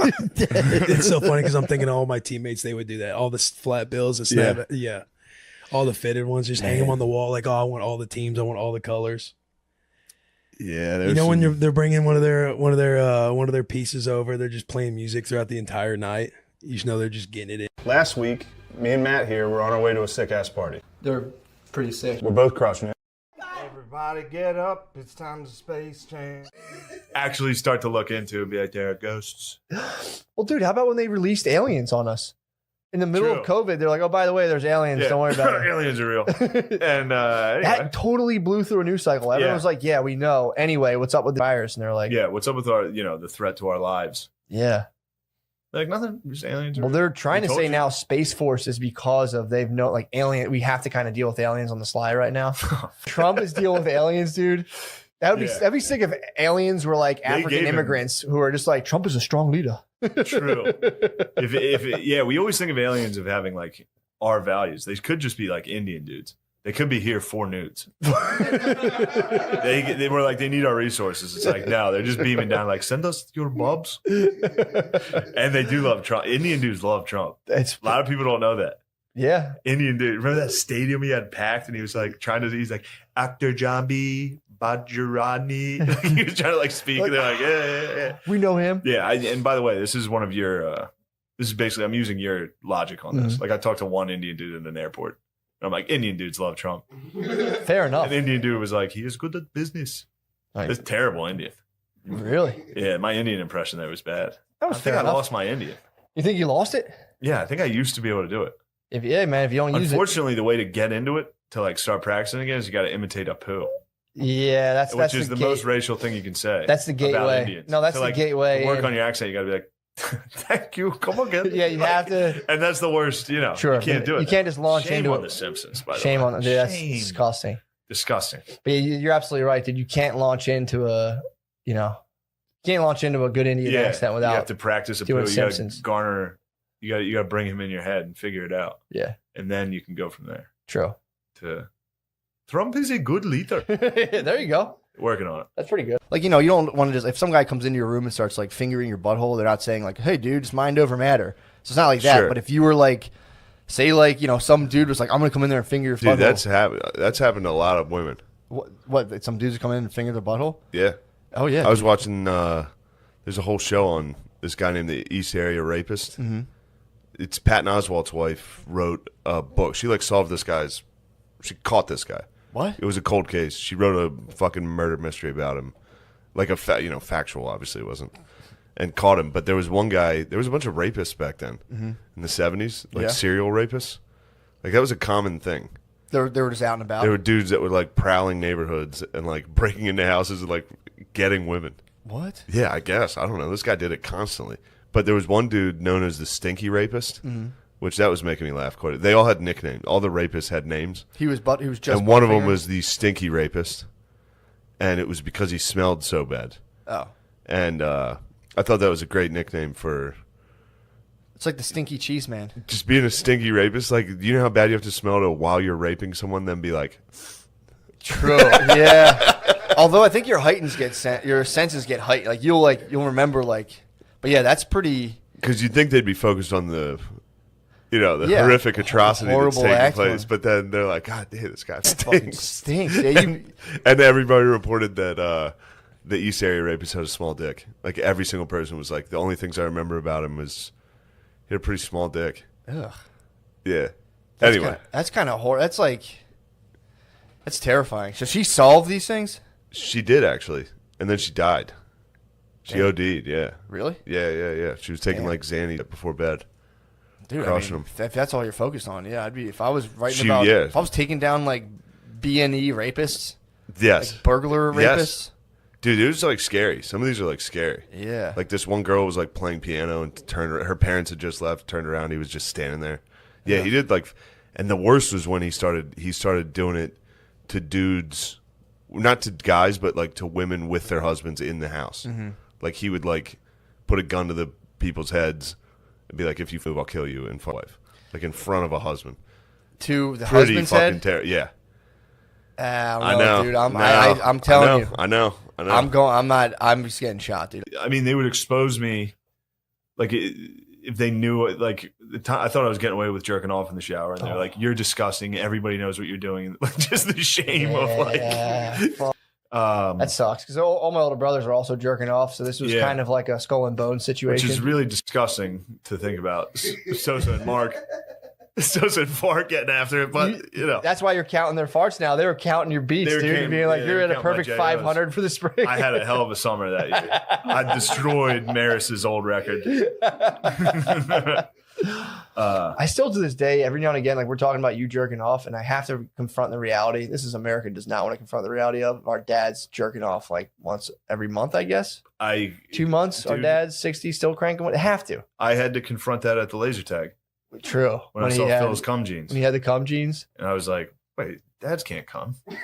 It's so funny because I'm thinking all my teammates, they would do that. All the flat bills, the snap, yeah. All the fitted ones, just hang them on the wall. Like, oh, I want all the teams. I want all the colors. Yeah, You know, when they're bringing one of their pieces over, they're just playing music throughout the entire night. You just know they're just getting it in. Last week, me and Matt here were on our way to a sick-ass party. They're pretty sick. We're both crushing it. Everybody get up, it's time to space jam. actually start to look into and be like, there are ghosts. Well, dude, how about when they released aliens on us? In the middle of COVID, they're like, oh, by the way, there's aliens. Yeah. Don't worry about it. Aliens are real. And anyway. That totally blew through a news cycle. Everyone was like, yeah, we know. Anyway, what's up with the virus? And they're like, yeah, what's up with our, the threat to our lives? yeah. Like nothing, just aliens. Well, they're trying to say now Space Force is because of they've no like alien. We have to kind of deal with aliens on the sly right now. Trump is dealing with aliens, dude. That'd be sick if aliens were like African immigrants who are just like Trump is a strong leader. True. We always think of aliens of having like our values. They could just be like Indian dudes. They could be here for nudes. they were like, they need our resources. It's like, no, they're just beaming down like, send us your bubs. And they do love Trump. Indian dudes love Trump. A lot of people don't know that. Yeah. Indian dude. Remember that stadium he had packed and he was like he's like, Actor Jambi Bajrani. He was trying to like speak and they're like, yeah. We know him. Yeah. And by the way, this is one of your, this is basically, I'm using your logic on this. Like I talked to one Indian dude in an airport. I'm like, Indian dudes love Trump. Fair enough. An Indian dude was like, he is good at business. Right. It's terrible Indian. Really? Yeah, my Indian impression there was bad. That was I think fair I enough. lost my Indian. You think you lost it? Yeah, I think I used to be able to do it. If you don't use it. Unfortunately, the way to get into it, to like start practicing again, is you got to imitate a poo. Yeah, that's which is the most racial thing you can say. That's the about gateway. Indians. No, that's To, the like, gateway. to work on your accent, you got to be like, thank you, come again. Yeah, you have to. And that's the worst, Sure. You can't do it. You can't just launch Shame into on it. The Simpsons, by the way. Shame on them. Dude, that's Shame. disgusting. Disgusting. But you're absolutely right, dude. You can't launch into a good Indian accent without you have to practice a poo. doing You got to Simpsons. garner. You got to bring him in your head and figure it out. Yeah. And then you can go from there. True. To Trump is a good leader. There you go. Working on it. That's pretty good. Like, you don't want to just, if some guy comes into your room and starts like fingering your butthole, they're not saying like, hey, dude, it's mind over matter. So it's not like that. Sure. But if you were like, say like, some dude was like, I'm going to come in there and finger your Dude, butthole. that's happened to a lot of women. What? Some dudes come in and finger their butthole? Yeah. Oh, yeah. I was watching, there's a whole show on this guy named the East Area Rapist. Mm-hmm. It's Patton Oswalt's wife wrote a book. She solved she caught this guy. What? It was a cold case. She wrote a fucking murder mystery about him. Like a factual, obviously it wasn't. And caught him. But there was one guy, there was a bunch of rapists back then in the 70s, like serial rapists. Like that was a common thing. They were just out and about. There were dudes that were like prowling neighborhoods and like breaking into houses and like getting women. What? Yeah, I guess. I don't know. This guy did it constantly. But there was one dude known as the Stinky Rapist, which that was making me laugh quite. They all had nicknames. All the rapists had names. He was just. And one of them was the Stinky Rapist, and it was because he smelled so bad. Oh. And I thought that was a great nickname for It's like the stinky cheese man. just being a stinky rapist. Like, you know how bad you have to smell to while you're raping someone, then be like, True. Yeah. Although I think your senses get heightened. Like you'll remember but yeah, that's pretty. because you'd think they'd be focused on the horrific atrocity that's Horrible taking act, place, man. but then they're like, God damn, this guy Fucking stinks. stinks. Yeah, And everybody reported that the East Area Rapist had a small dick. Like every single person was like, the only things I remember about him was he had a pretty small dick. Ugh. Yeah. That's Anyway, that's kind of horror. That's terrifying. So she solved these things? she did actually, and then she died. She OD'd. Yeah. Really? Yeah. She was taking like Xanny before bed. Dude, Crushing 'em. if that's all you're focused on, yeah, I'd be. If I was writing If I was taking down like B&E rapists, Yes. like burglar rapists. Yes. Dude, it was like scary. Some of these are like scary. Yeah. Like this one girl was like playing piano and her parents had just left, turned around, he was just standing there. Yeah, he did like, and the worst was when he started doing it to dudes, not to guys, but like to women with their husbands in the house. Like he would like put a gun to the people's heads, I'd be like, if you move, I'll kill you in front of wife, like in front of a husband. To the Pretty husband's fucking head? terrible. Yeah. I know, dude. I'm telling you. I know. I'm just getting shot, dude. I mean, they would expose me, like if they knew, like I thought I was getting away with jerking off in the shower, and they're like, "You're disgusting. Everybody knows what you're doing." Like just the shame of like. That sucks because all my older brothers are also jerking off, so this was kind of like a skull and bone situation, which is really disgusting to think about. Sosa and Mark. Sosa and Mark getting after it, but you know that's why you're counting their farts now. They were counting your beats, dude. Being like, you're at a perfect 500 for the spring. I had a hell of a summer that year. I destroyed Maris's old record. I still to this day, every now and again, like we're talking about you jerking off, and I have to confront the reality. This is America does not want to confront the reality of our dads jerking off like once every month, I guess. 2 months, our dad's 60 still cranking. They have to. I had to confront that at the laser tag. True. When I saw Phil's cum jeans. When he had the cum jeans. And I was like, wait, dads can't cum. I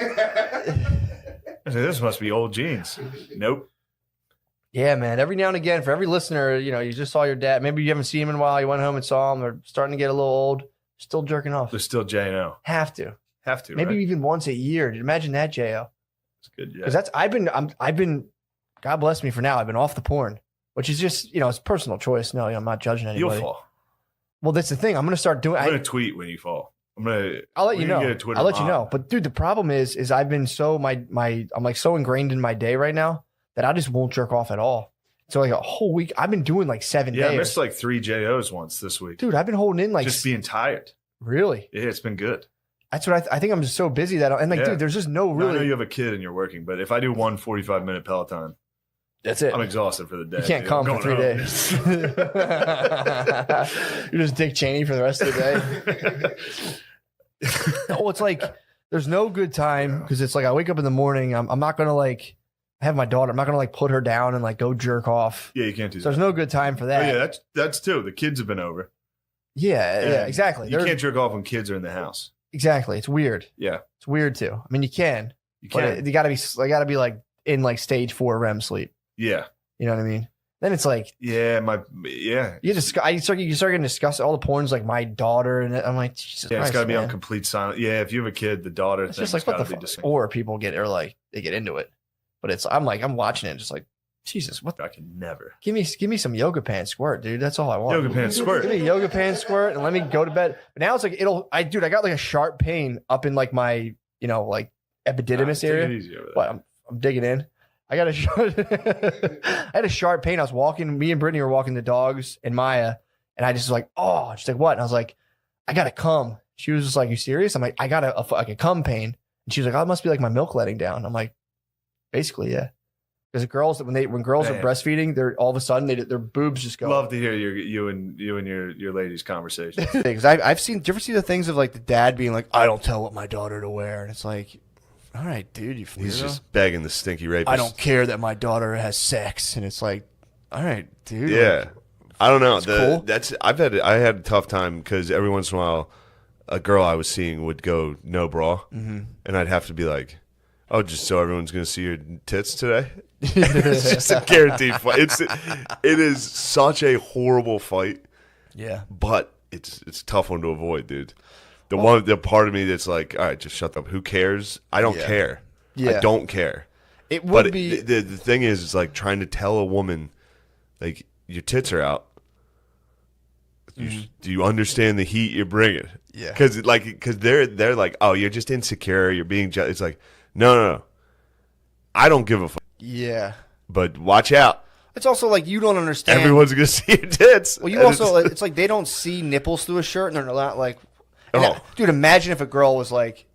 said, this must be old jeans. Nope. Yeah, man. Every now and again, for every listener, you know, you just saw your dad. Maybe you haven't seen him in a while. You went home and saw him. They're starting to get a little old. Still jerking off. They're still J&O. Have to. Maybe right? even once a year. Imagine that, J.O. It's good, yeah. Because I've been, God bless me for now. I've been off the porn, which is just, you know, it's personal choice. No, I'm not judging anybody. You'll fall. Well, that's the thing. I'm going to start doing. I'm going to tweet when you fall. I'll let you know. I'll let you know. But dude, the problem is I've been so I'm like so ingrained in my day right now that I just won't jerk off at all. So like a whole week, I've been doing like 7 days. Yeah, I missed like 3 JOs once this week. Dude, I've been holding in like just being tired. Really? Yeah, it's been good. That's what I think. I'm just so busy that dude, there's just no really. I know you have a kid and you're working, but if I do one 45-minute Peloton, that's it. I'm exhausted for the day. You can't come for 3 days. You're just Dick Cheney for the rest of the day. Oh, it's like there's no good time because it's like I wake up in the morning. I'm not gonna like have my daughter. I'm not gonna like put her down and like go jerk off. Yeah, you can't do that. So there's no good time for that. Oh, yeah, that's too. The kids have been over. Yeah, exactly. You can't jerk off when kids are in the house. Exactly. It's weird. Yeah, it's weird too. I mean, you can. You can. But you gotta be like in like stage 4 REM sleep. Yeah. You know what I mean? Then it's like, you start getting discussed. All the porn's like my daughter, and I'm like, Jesus yeah, Christ, it's got to be man. on complete silence. Yeah, if you have a kid, the daughter It's thing's just like got what to the be fuck. discussed. Or people get into it, but it's I'm watching it, just like Jesus. What? I can never. Give me some yoga pants squirt, dude. That's all I want. Yoga pants squirt. Give me a yoga pants squirt, and let me go to bed. But now it's like I got like a sharp pain up in like my like epididymis area. Take it easy over there. But I'm digging in. I had a sharp pain. I was walking. Me and Brittany were walking the dogs and Maya, and I just was like, oh, she's like, what? And I was like, I gotta come. She was just like, you serious? I'm like, I got a cum pain. And she was like, oh, it must be like my milk letting down. I'm like, basically, yeah. Because girls when girls are breastfeeding, they're all of a sudden their boobs just go. Love to hear you and your ladies' conversation. Because I've seen the things of like the dad being like, I don't tell what my daughter to wear, and it's like, all right, dude, he's just begging the stinky rapist. I don't care that my daughter has sex, and it's like, all right, dude. Yeah, like, I don't know. Cool. I had a tough time because every once in a while, a girl I was seeing would go no bra, and I'd have to be like, oh, just so everyone's gonna see your tits today. It's just a guaranteed fight. It is such a horrible fight. Yeah, but it's a tough one to avoid, dude. The part of me that's like, all right, just shut up. Who cares? I don't care. Yeah. I don't care. It would be the thing is, it's like trying to tell a woman, like, your tits are out. Do you understand the heat you're bringing? Yeah. Because they're like, oh, you're just insecure. You're being jealous. It's like, no. I don't give a fuck. Yeah. But watch out. It's also like you don't understand. Everyone's gonna see your tits. Well, you also it's like they don't see nipples through a shirt, and they're not like. Dude, imagine if a girl was like,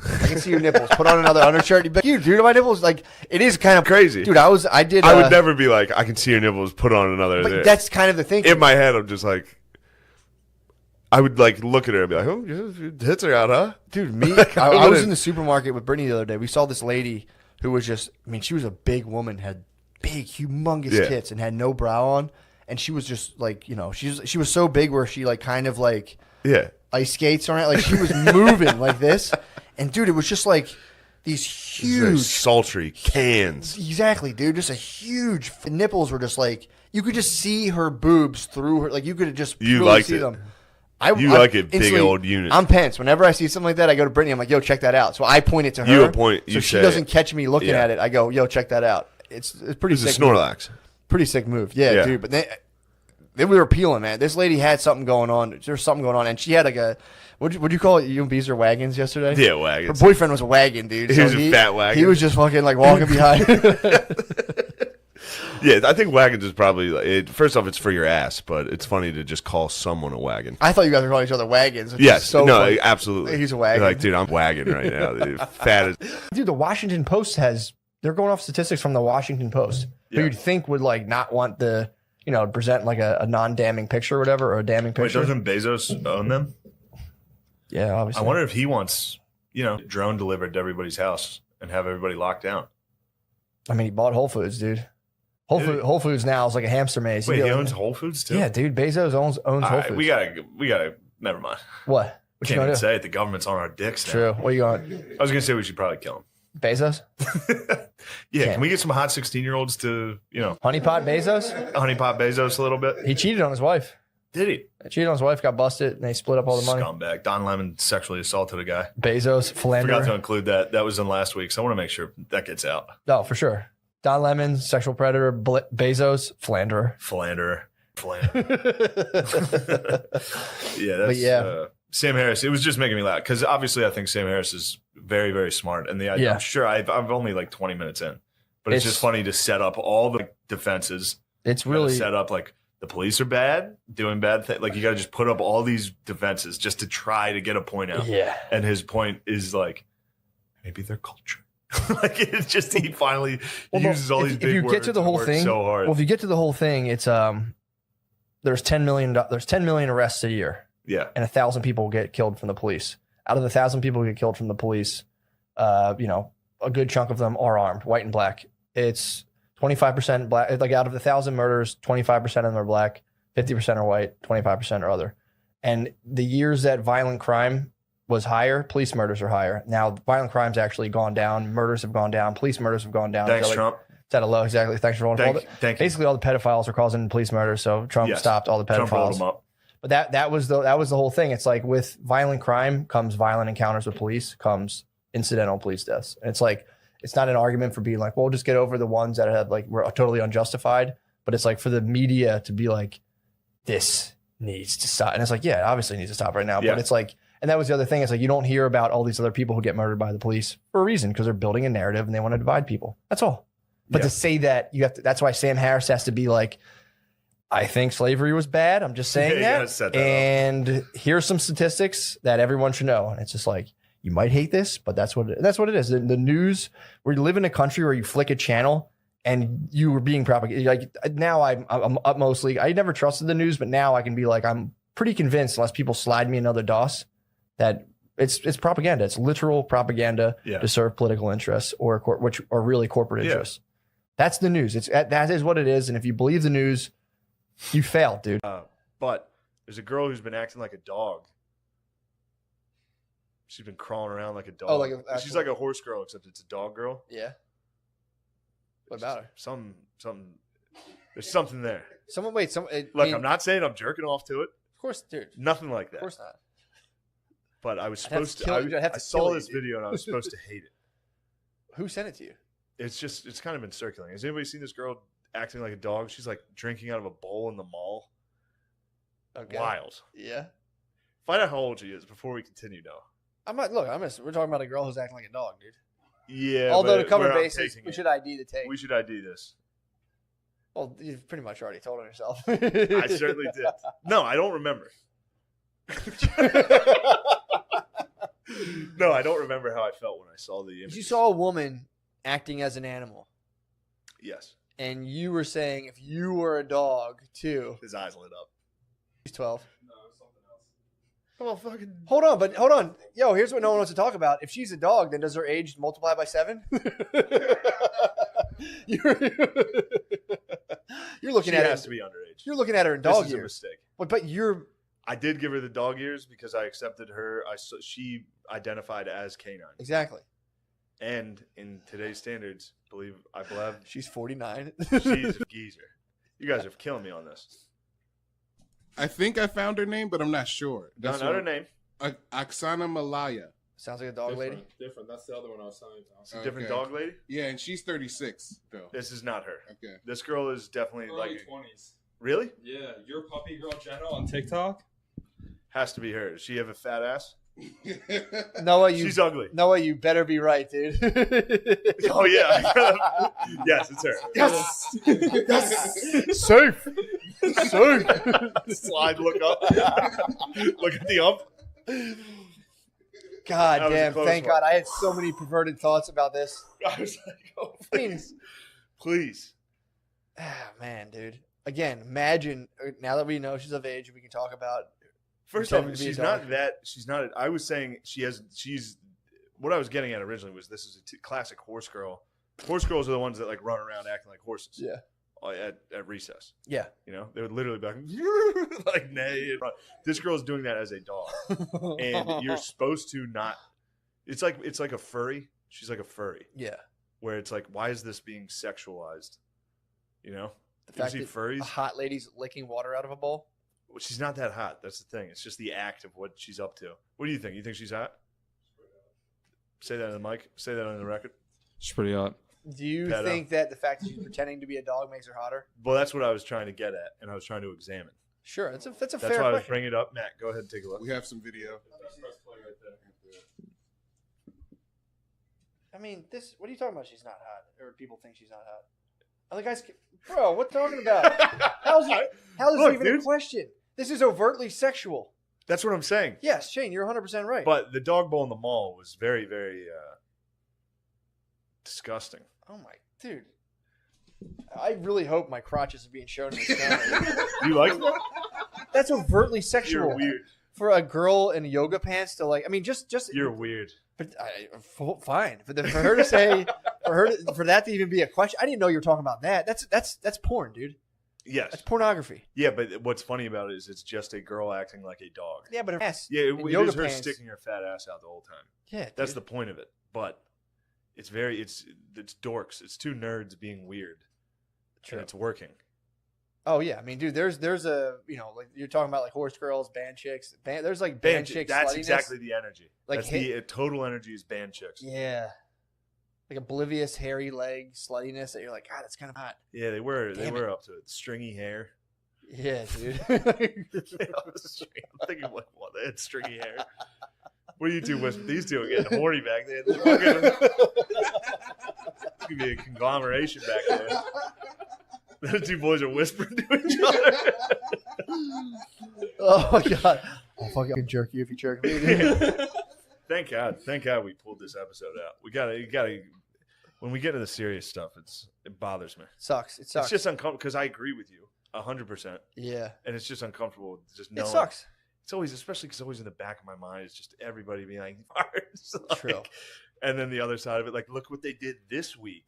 I can see your nipples. Put on another undershirt. You'd be like, you, dude, my nipples. Like, it is kind of crazy. Dude, I would never be like, I can see your nipples. Put on another. But that's kind of the thing. In my head, I'm just like, I would like look at her and be like, oh, your tits are out, huh? Dude, I was in the supermarket with Brittany the other day. We saw this lady who was just, I mean, she was a big woman, had big, humongous tits, and had no bra on. And she was just like, she was so big where she like kind of like. Yeah. Ice skates on it, like she was moving like this, and dude, it was just like these huge, sultry cans. Exactly, dude. Just a huge. The nipples were just like You could just see her boobs through her. Like you could just You really liked see it. them. You like it, big old unit. I'm Pence. Whenever I see something like that, I go to Brittany. I'm like, yo, check that out. So I point it to her. You point. So You she say doesn't it. catch me looking at it. I go, yo, check that out. It's pretty It's sick. a Snorlax. Pretty sick move. Yeah, dude. But then we were peeling, man. This lady had something going on. There's something going on. And she had like a, what'd you call it? You and Bees are wagons yesterday? Yeah, wagons. Her boyfriend was a wagon, dude. He was a fat wagon. He was just fucking like walking behind. Yeah, I think wagons is probably first off, it's for your ass, but it's funny to just call someone a wagon. I thought you guys were calling each other wagons. Yes, So no, funny. absolutely. He's a wagon. You're like, dude, I'm wagon right now. Dude. Fat as Dude, the Washington Post they're going off statistics from the Washington Post, who you'd think would like not want present like a non-damning picture or whatever, or a damning Wait, picture. doesn't Bezos own them? Yeah, obviously. I wonder if he wants, drone delivered to everybody's house and have everybody locked down. I mean, he bought Whole Foods, dude. Whole Foods now is like a hamster maze. Wait, he owns Whole Foods too? Yeah, dude. Bezos owns All Whole right, Foods. we gotta. Never mind. What? What you Can't gonna even do? say it. The government's on our dicks now. True. What are you going? I was gonna say we should probably kill him. Bezos? Yeah, Can't. can we get some hot 16-year-olds to, Honeypot Bezos? honeypot Bezos a little bit? He cheated on his wife. Did he? He cheated on his wife, got busted, and they split up all the money. Scumbag. Don Lemon sexually assaulted a guy. Bezos, Forgot to philanderer. include that. That was in last week, so I want to make sure that gets out. No, for sure. Don Lemon, sexual predator. Bezos, philanderer. Philanderer. Yeah, that's yeah. Sam Harris. It was just making me laugh because obviously I think Sam Harris is very, very smart, and Yeah. I'm sure I'm only like 20 minutes in, but it's just funny to set up all the defenses. It's You gotta really set up like the police are bad, doing bad things. Like you got to just put up all these defenses just to try to get a point out. Yeah. And his point is like, maybe their culture. Like it's just he finally uses all these big if you words. get to the and whole works thing, so hard. well, if you get to the whole thing, it's there's 10 million arrests a year, yeah. and 1,000 people get killed from the police. Out of the 1,000 people who get killed from the police, a good chunk of them are armed, white and black. It's 25% black. Like out of the 1,000 murders, 25% of them are black, 50% are white, 25% are other. And the years that violent crime was higher, police murders are higher. Now, violent crime's actually gone down. Murders have gone down. Police murders have gone down. Thanks, So, Trump. it's at a low. Exactly. Thanks for rolling. Thank you. Basically, all the pedophiles are causing police murders. So Trump Yes. stopped all the Trump rolled pedophiles. them up. But that was the whole thing. It's like with violent crime comes violent encounters with police, comes incidental police deaths. And it's like it's not an argument for being like, well, just get over the ones that have like were totally unjustified. But it's like for the media to be like, this needs to stop. And it's like, yeah, obviously it needs to stop right now. Yeah. But it's like, and that was the other thing. It's like you don't hear about all these other people who get murdered by the police for a reason because they're building a narrative and they want to divide people. That's all. But Yeah. to say that you have to, that's why Sam Harris has to be like, I think slavery was bad. I'm just saying Yeah, you gotta set that up. and here's some statistics that everyone should know. And it's just like, you might hate this, but that's what it is. The news, we live in a country where you flick a channel and you were being propagated. Like now I'm utmostly, I never trusted the news, but now I can be like, I'm pretty convinced unless people slide me another DOS that it's propaganda. It's literal propaganda Yeah. to serve political interests or which are really corporate Yeah. interests. That's the news. That is what it is. And if you believe the news, you failed, dude. But there's a girl who's been acting like a dog. She's been crawling around like a dog. Oh, like She's like a horse girl, except it's a dog girl. Yeah. What about her? Something. There's something there. Look, I'm not saying I'm jerking off to it. Of course, dude. Nothing like that. Of course not. But I was I'd have supposed to to. kill you. I'd have I to saw kill this you, dude. video and I was supposed to hate it. Who sent it to you? It's kind of been circulating. Has anybody seen this girl acting like a dog? She's like drinking out of a bowl in the mall. Okay. Wild. Yeah. Find out how old she is before we continue, though. We're talking about a girl who's acting like a dog, dude. Yeah. Although but to cover we're not bases, taking we it. should ID the tape. We should ID this. Well, you've pretty much already told on yourself. I certainly did. No, I don't remember. No, I don't remember how I felt when I saw the image. You saw a woman acting as an animal, Yes. and you were saying if you were a dog too. His eyes lit up. She's 12. No, it was something else. Come on, fucking. Hold on. Yo, here's what no one wants to talk about. If she's a dog, then does her age multiply by 7? You're looking She at has her. to be underage. You're looking at her in This dog is a years. mistake. But you're. I did give her the dog years because I accepted her. She identified as canine. Exactly. And in today's standards, I believe She's 49. she's a geezer. You guys are killing me on this. I think I found her name, but I'm not sure. Not her name. Oksana Malaya. Sounds like a dog lady. Different. That's the other one I was telling you about. It's a different dog lady? Yeah, and she's 36, though. This is not her. Okay. This girl is definitely Early like 20s. Really? Yeah, your puppy girl Jenna on TikTok. Has to be her. Does she have a fat ass? Noah, She's ugly. Noah, you better be right, dude. Oh yeah. Yes, it's her. Yes. Yes. Safe. Safe. Slide, look up. Look at the up. God That was a damn, close thank one. God. I had so many perverted thoughts about this. I was like, oh, please. Please. Ah, man, dude. Again, imagine now that we know she's of age, we can talk about. First off, pretending to be a she's dog. not that. She's not. I was saying she's. What I was getting at originally was this is a classic horse girl. Horse girls are the ones that like run around acting like horses. Yeah. At recess. Yeah. You know, they would literally be like, like nay. And run. This girl's doing that as a dog, and you're supposed to not. It's like a furry. She's like a furry. Yeah. Where it's like, why is this being sexualized? You know, The you fact see that furries. a hot lady's licking water out of a bowl. Well, she's not that hot. That's the thing. It's just the act of what she's up to. What do you think? You think she's hot? Say that on the mic. Say that on the record. She's pretty hot. Do you Pedo. think that the fact that she's pretending to be a dog makes her hotter? Well, that's what I was trying to get at, and I was trying to examine. Sure, that's a That's fair why I was question. bringing it up. Matt, go ahead and take a look. We have some video. I mean, this. What are you talking about? She's not hot, or people think she's not hot. Other guys, bro, what talking about? How's this Look, even dude. a question? This is overtly sexual. That's what I'm saying. Yes, Shane, you're 100% right. But the dog bowl in the mall was very, very disgusting. Oh my, dude. I really hope my crotch isn't being shown in this camera. You like that? That's overtly sexual. You're weird. For a girl in yoga pants to like, I mean, just You're weird. But fine. For her to say, for that to even be a question, I didn't know you were talking about that. That's porn, dude. Yes. That's pornography. Yeah, but what's funny about it is it's just a girl acting like a dog. Yeah, but her ass. Yeah, in it yoga is her pants. sticking her fat ass out the whole time. Yeah, That's dude. the point of it. But it's dorks. It's two nerds being weird. True. And it's working. Oh yeah, I mean, dude, there's a like you're talking about like horse girls, band chicks. There's like band chicks. That's sluttiness. exactly the energy. Like That's the total energy is band chicks. Yeah, like oblivious hairy leg sluttiness that you're like, God, that's kind of hot. Yeah, they were Damn up to it. Stringy hair. Yeah, dude. I'm thinking like, what? They had stringy hair. What are you two with? These two are getting horny back there. It could be a conglomeration back there. The two boys are whispering to each other. Oh my God, I'll fucking jerk you if you jerk me. Dude. Thank God we pulled this episode out. You gotta. When we get to the serious stuff, it bothers me. Sucks. It sucks. It's just uncomfortable because I agree with you 100%. Yeah. And it's just uncomfortable. Just knowing. It sucks. It's always, especially because it's always in the back of my mind. It's just everybody being like, farts. Like, True. And then the other side of it, like, look what they did this week.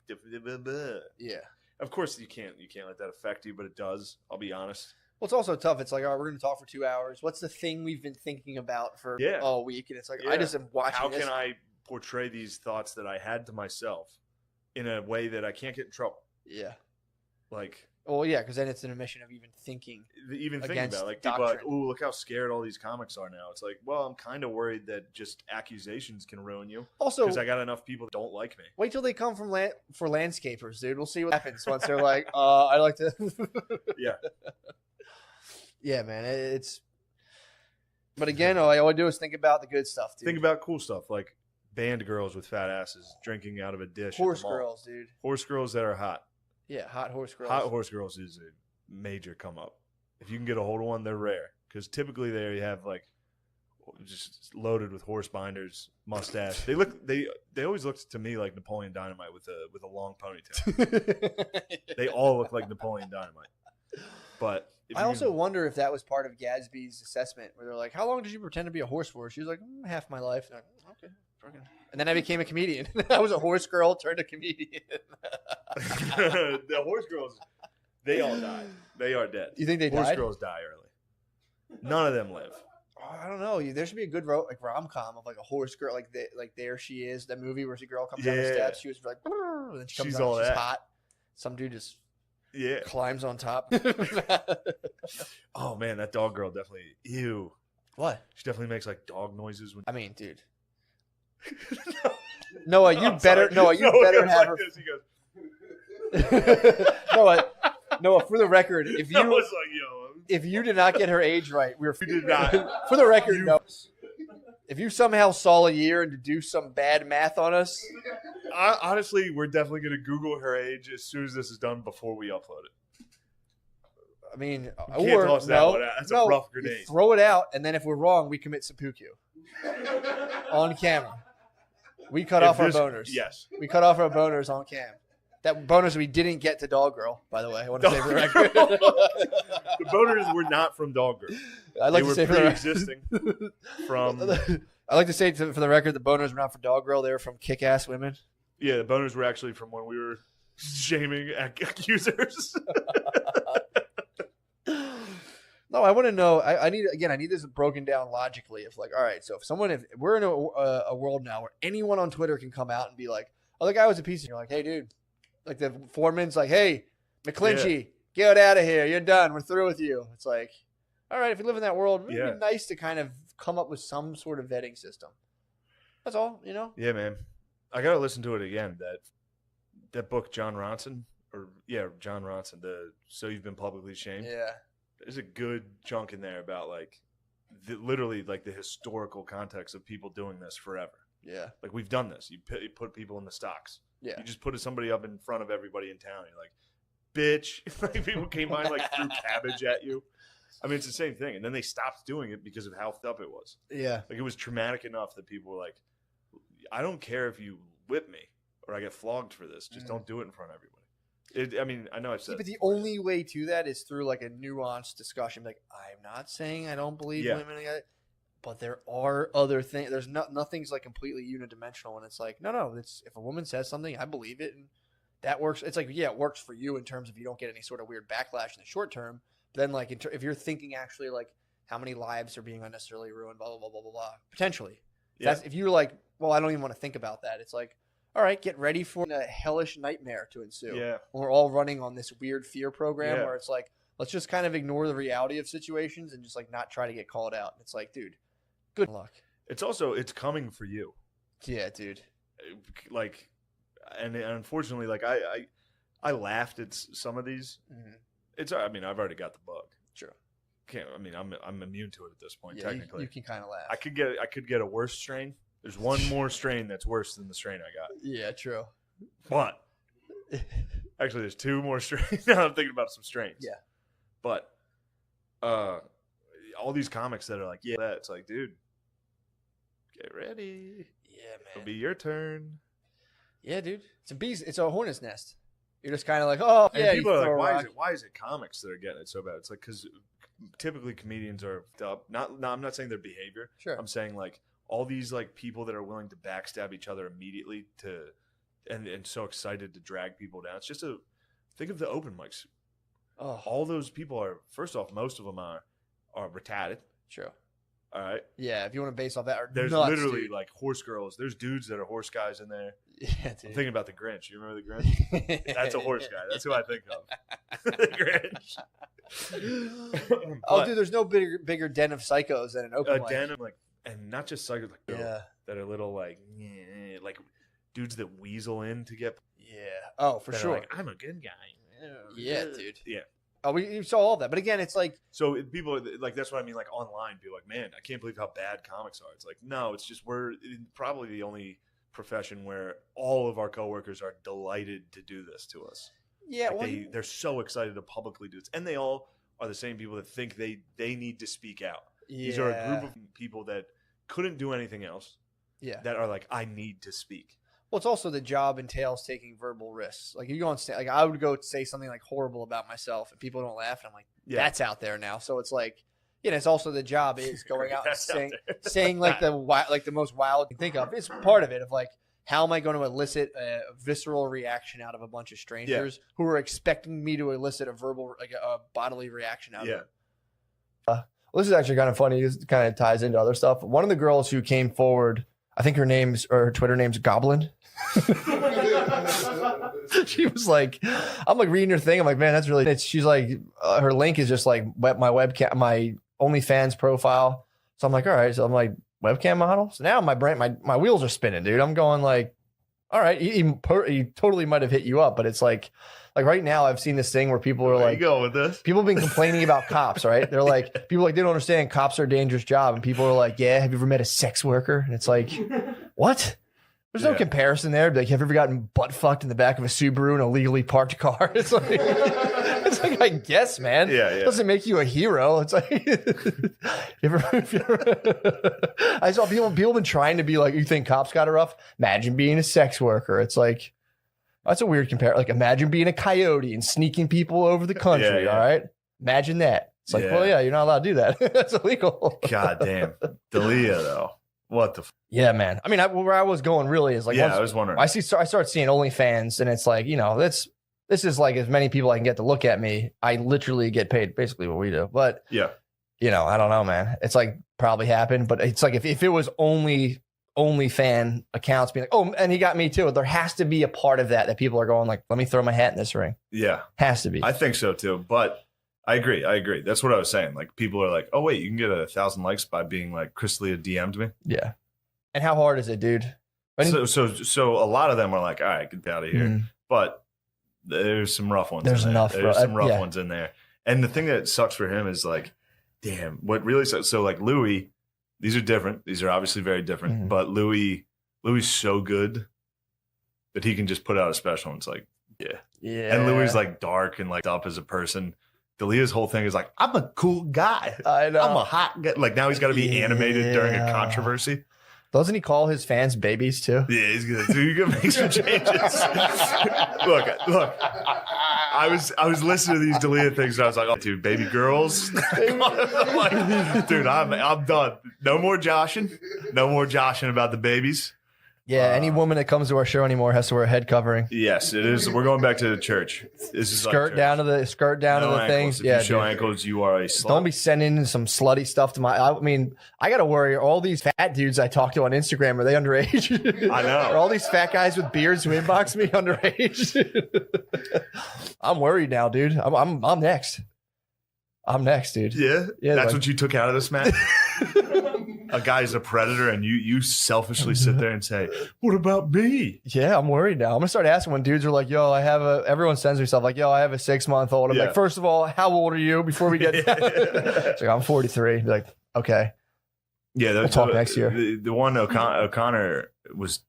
Yeah. Of course, you can't let that affect you, but it does. I'll be honest. Well, it's also tough. It's like, all right, we're going to talk for 2 hours. What's the thing we've been thinking about for all week? And it's like, I just am watching. How this. can I portray these thoughts that I had to myself in a way that I can't get in trouble? Yeah. Like. Well, yeah, because then it's an admission of even thinking. About it. Like people are like, oh, look how scared all these comics are now. It's like, well, I'm kind of worried that just accusations can ruin you. Also, because I got enough people that don't like me. Wait till they come from for landscapers, dude. We'll see what happens once they're like, I like to. Yeah. Yeah, man. It's. But again, all I do is think about the good stuff, dude. Think about cool stuff like band girls with fat asses drinking out of a dish. Horse girls, dude. Horse girls that are hot. Yeah, hot horse girls. Hot horse girls is a major come up. If you can get a hold of one, they're rare because typically they have like just loaded with horse binders, mustache. They always looked to me like Napoleon Dynamite with a long ponytail. They all look like Napoleon Dynamite. But I also wonder if that was part of Gadsby's assessment, where they're like, "How long did you pretend to be a horse for?" She was like, "Half my life." And okay. And then I became a comedian. I was a horse girl turned a comedian. The horse girls, they all died. They are dead. You think they horse died? girls die early. None of them live. Oh, I don't know. There should be a good rom com of like a horse girl, like There She Is, that movie where the girl comes down the steps. She was like, and then she comes She's down, all she's that. hot. Some dude just Yeah. climbs on top. Oh man, that dog girl definitely. Ew. What? She definitely makes like dog noises when. I mean, dude. Noah, you I'm better. sorry. Noah, you Noah better goes have like her. this. He goes. Noah, for the record, if you Noah's like, yo. if you did not get her age right, we did not. For the record, no. If you somehow saw a year and to do some bad math on us, Honestly, we're definitely gonna Google her age as soon as this is done before we upload it. I mean, can't or toss that no, one out. That's a no, rough you grenade. throw it out, and then if we're wrong, we commit seppuku on camera. We cut off our boners. Yes. We cut off our boners on cam. That bonus we didn't get to Dog Girl, by the way. I want to say for the record. The boners were not from Dog Girl. I'd like they to were say pre-existing from. I like to say for the record, the boners were not for Dog Girl. They were from Kick-Ass Women. Yeah, the boners were actually from when we were shaming accusers. No, I want to know. I need this broken down logically. If like, all right, so if we're in a world now where anyone on Twitter can come out and be like, oh, the guy was a piece of, you're like, hey, dude, like the foreman's like, hey, McClinchy, get out of here. You're done. We're through with you. It's like, all right, if you live in that world, it would be nice to kind of come up with some sort of vetting system. That's all, you know? Yeah, man. I gotta listen to it again. That book, John Ronson, John Ronson. The So You've Been Publicly Shamed. Yeah. There's a good chunk in there about like literally like the historical context of people doing this forever. Yeah. Like we've done this. You put people in the stocks. Yeah. You just put somebody up in front of everybody in town. You're like, bitch. Like people came by and like threw cabbage at you. I mean, it's the same thing. And then they stopped doing it because of how fucked up it was. Yeah. Like it was traumatic enough that people were like, I don't care if you whip me or I get flogged for this. Just don't do it in front of everybody. I mean, I know I've said but the only way to that is through like a nuanced discussion. Like, I'm not saying I don't believe women, but there are other things. There's nothing's like completely unidimensional. And it's like, no. It's if a woman says something, I believe it, and that works. It's like, yeah, it works for you in terms of you don't get any sort of weird backlash in the short term. But then, like, if you're thinking actually like how many lives are being unnecessarily ruined, blah blah blah blah blah blah, potentially. Yeah. If you're like, well, I don't even want to think about that. It's like, all right, get ready for a hellish nightmare to ensue. Yeah. When we're all running on this weird fear program where it's like, let's just kind of ignore the reality of situations and just like not try to get called out. It's like, dude, good luck. It's coming for you. Yeah, dude. Like, and unfortunately, like I laughed at some of these. Mm-hmm. I mean, I've already got the bug. Sure. I'm immune to it at this point. Yeah, technically, you can kind of laugh. I could get a worse strain. There's one more strain that's worse than the strain I got. Yeah, true. But actually, there's two more strains. Now I'm thinking about some strains. Yeah. But all these comics that are like, yeah, it's like, dude, get ready. Yeah, man. It'll be your turn. Yeah, dude. It's a hornet's nest. You're just kind of like, oh, and yeah. People are like, why is it comics that are getting it so bad? It's like, because typically comedians are up. I'm not saying their behavior. Sure. I'm saying like all these like people that are willing to backstab each other immediately and so excited to drag people down. It's just think of the open mics. Oh. All those people are, first off, most of them are retarded. Sure. All right. Yeah, if you want to base off that, there's nuts, literally dude. Like horse girls. There's dudes that are horse guys in there. Yeah, dude. I'm thinking about the Grinch. You remember the Grinch? That's a horse guy. That's who I think of. The Grinch. Oh, dude, there's no bigger den of psychos than an open mic. Den of like, and not just psychos, like that are little like dudes that weasel in to get. Yeah. Oh, for sure. Like, I'm a good guy. Yeah, dude. Yeah. Oh, we saw all of that, but again, it's like people like that's what I mean. Like online, people are like, man, I can't believe how bad comics are. It's like, no, it's just we're probably the only profession where all of our coworkers are delighted to do this to us. Yeah, like they're so excited to publicly do this, and they all are the same people that think they need to speak out. Yeah. These are a group of people that couldn't do anything else. Yeah, that are like, I need to speak. Well, it's also the job entails taking verbal risks. Like you go on stage, like I would go say something like horrible about myself, and people don't laugh, and I'm like, that's out there now. So it's like, it's also the job is going out and saying like the most wild you can think of. It's part of it of like, how am I going to elicit a visceral reaction out of a bunch of strangers who are expecting me to elicit a verbal, like a bodily reaction out of them? Well, this is actually kind of funny. This kind of ties into other stuff. One of the girls who came forward I think her Twitter name's Goblin. She was like, I'm like reading her thing. I'm like, man, that's really. She's like, her link is just like my webcam, my OnlyFans profile. So I'm like, all right. So I'm like, webcam model. So now my brain, my wheels are spinning, dude. I'm going like, all right. He totally might have hit you up, but it's like right now I've seen this thing where people are like, you go with this? People have been complaining about cops, right? They're like, people like, they don't understand cops are a dangerous job. And people are like, yeah, have you ever met a sex worker? And it's like, what? There's no comparison there. Like, have you ever gotten butt fucked in the back of a Subaru in a legally parked car? It's like, I guess, man. Yeah. It doesn't make you a hero. It's like, I saw people been trying to be like, you think cops got it rough? Imagine being a sex worker. It's like, that's a weird comparison. Like, imagine being a coyote and sneaking people over the country. All right. Imagine that. It's like, well, yeah, you're not allowed to do that. That's illegal. God damn. Dalia, though. What the? Yeah, man. I mean, where I was going really is like, I was wondering. I start seeing OnlyFans, and it's like, this is like as many people I can get to look at me. I literally get paid basically what we do. But yeah, I don't know, man. It's like probably happened, but it's like if it was OnlyFan accounts being like, oh, and he got me too. There has to be a part of that people are going like, let me throw my hat in this ring. Yeah, has to be. I think so too, but. I agree. That's what I was saying. Like, people are like, oh, wait, you can get 1,000 likes by being like, Chris D'Elia DM'd me. Yeah. And how hard is it, dude? So a lot of them are like, all right, get out of here. Mm. But there's some rough ones. There's enough. There's some rough ones in there. And the thing that sucks for him is like, damn, what really sucks. So like Louis, these are different. These are obviously very different. Mm. But Louis so good that he can just put out a special. And it's like, yeah. And Louis is like dark and like up as a person. Dalia's whole thing is like, I'm a cool guy. I know. I'm a hot guy. Like, now he's got to be animated during a controversy. Doesn't he call his fans babies too? Yeah, he's gonna. So you gonna make some changes. look. I was listening to these D'Elia things, and I was like, oh, dude, baby girls. I'm like, dude, I'm done. No more joshing. No more joshing about the babies. Yeah, any woman that comes to our show anymore has to wear a head covering. Yes, it is. We're going back to the church. This is skirt like down to the things. If you show ankles, you are a slut. Don't be sending some slutty stuff to I mean, I got to worry. All these fat dudes I talk to on Instagram, are they underage? I know. Are all these fat guys with beards who inbox me underage? I'm worried now, dude. I'm next. I'm next, dude. Yeah. That's what you took out of this, Matt. A guy's a predator, and you selfishly sit there and say, "What about me?" Yeah, I'm worried now. I'm gonna start asking when dudes are like, "Yo, everyone sends me stuff like, yo, I have a 6-month-old." I'm like, first of all, how old are you? Before we get, it's like, I'm 43. Be like, okay, yeah, we'll talk next year. The one O'Connor was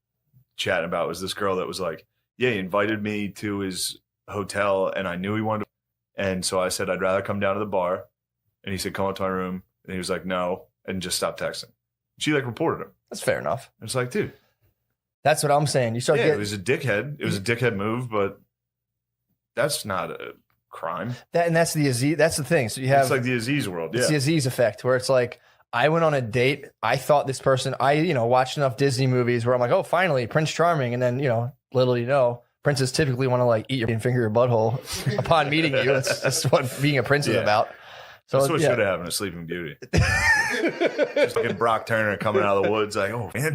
chatting about was this girl that was like, yeah, he invited me to his hotel, and I knew he wanted to, and so I said I'd rather come down to the bar, and he said come up to my room, and he was like no, and just stopped texting. She like reported him. That's fair enough. It's like, dude, that's what I'm saying. You start. It was a dickhead. It was a dickhead move, but that's not a crime. That's the Aziz. That's the thing. So you have it's like the Aziz world. It's the Aziz effect, where it's like I went on a date. I thought this person. I watched enough Disney movies where I'm like, oh, finally Prince Charming, and then little princes typically want to like eat your and finger your butthole upon meeting you. That's what being a prince is about. So that's what should have happened to Sleeping Beauty. Just fucking Brock Turner coming out of the woods like, oh man.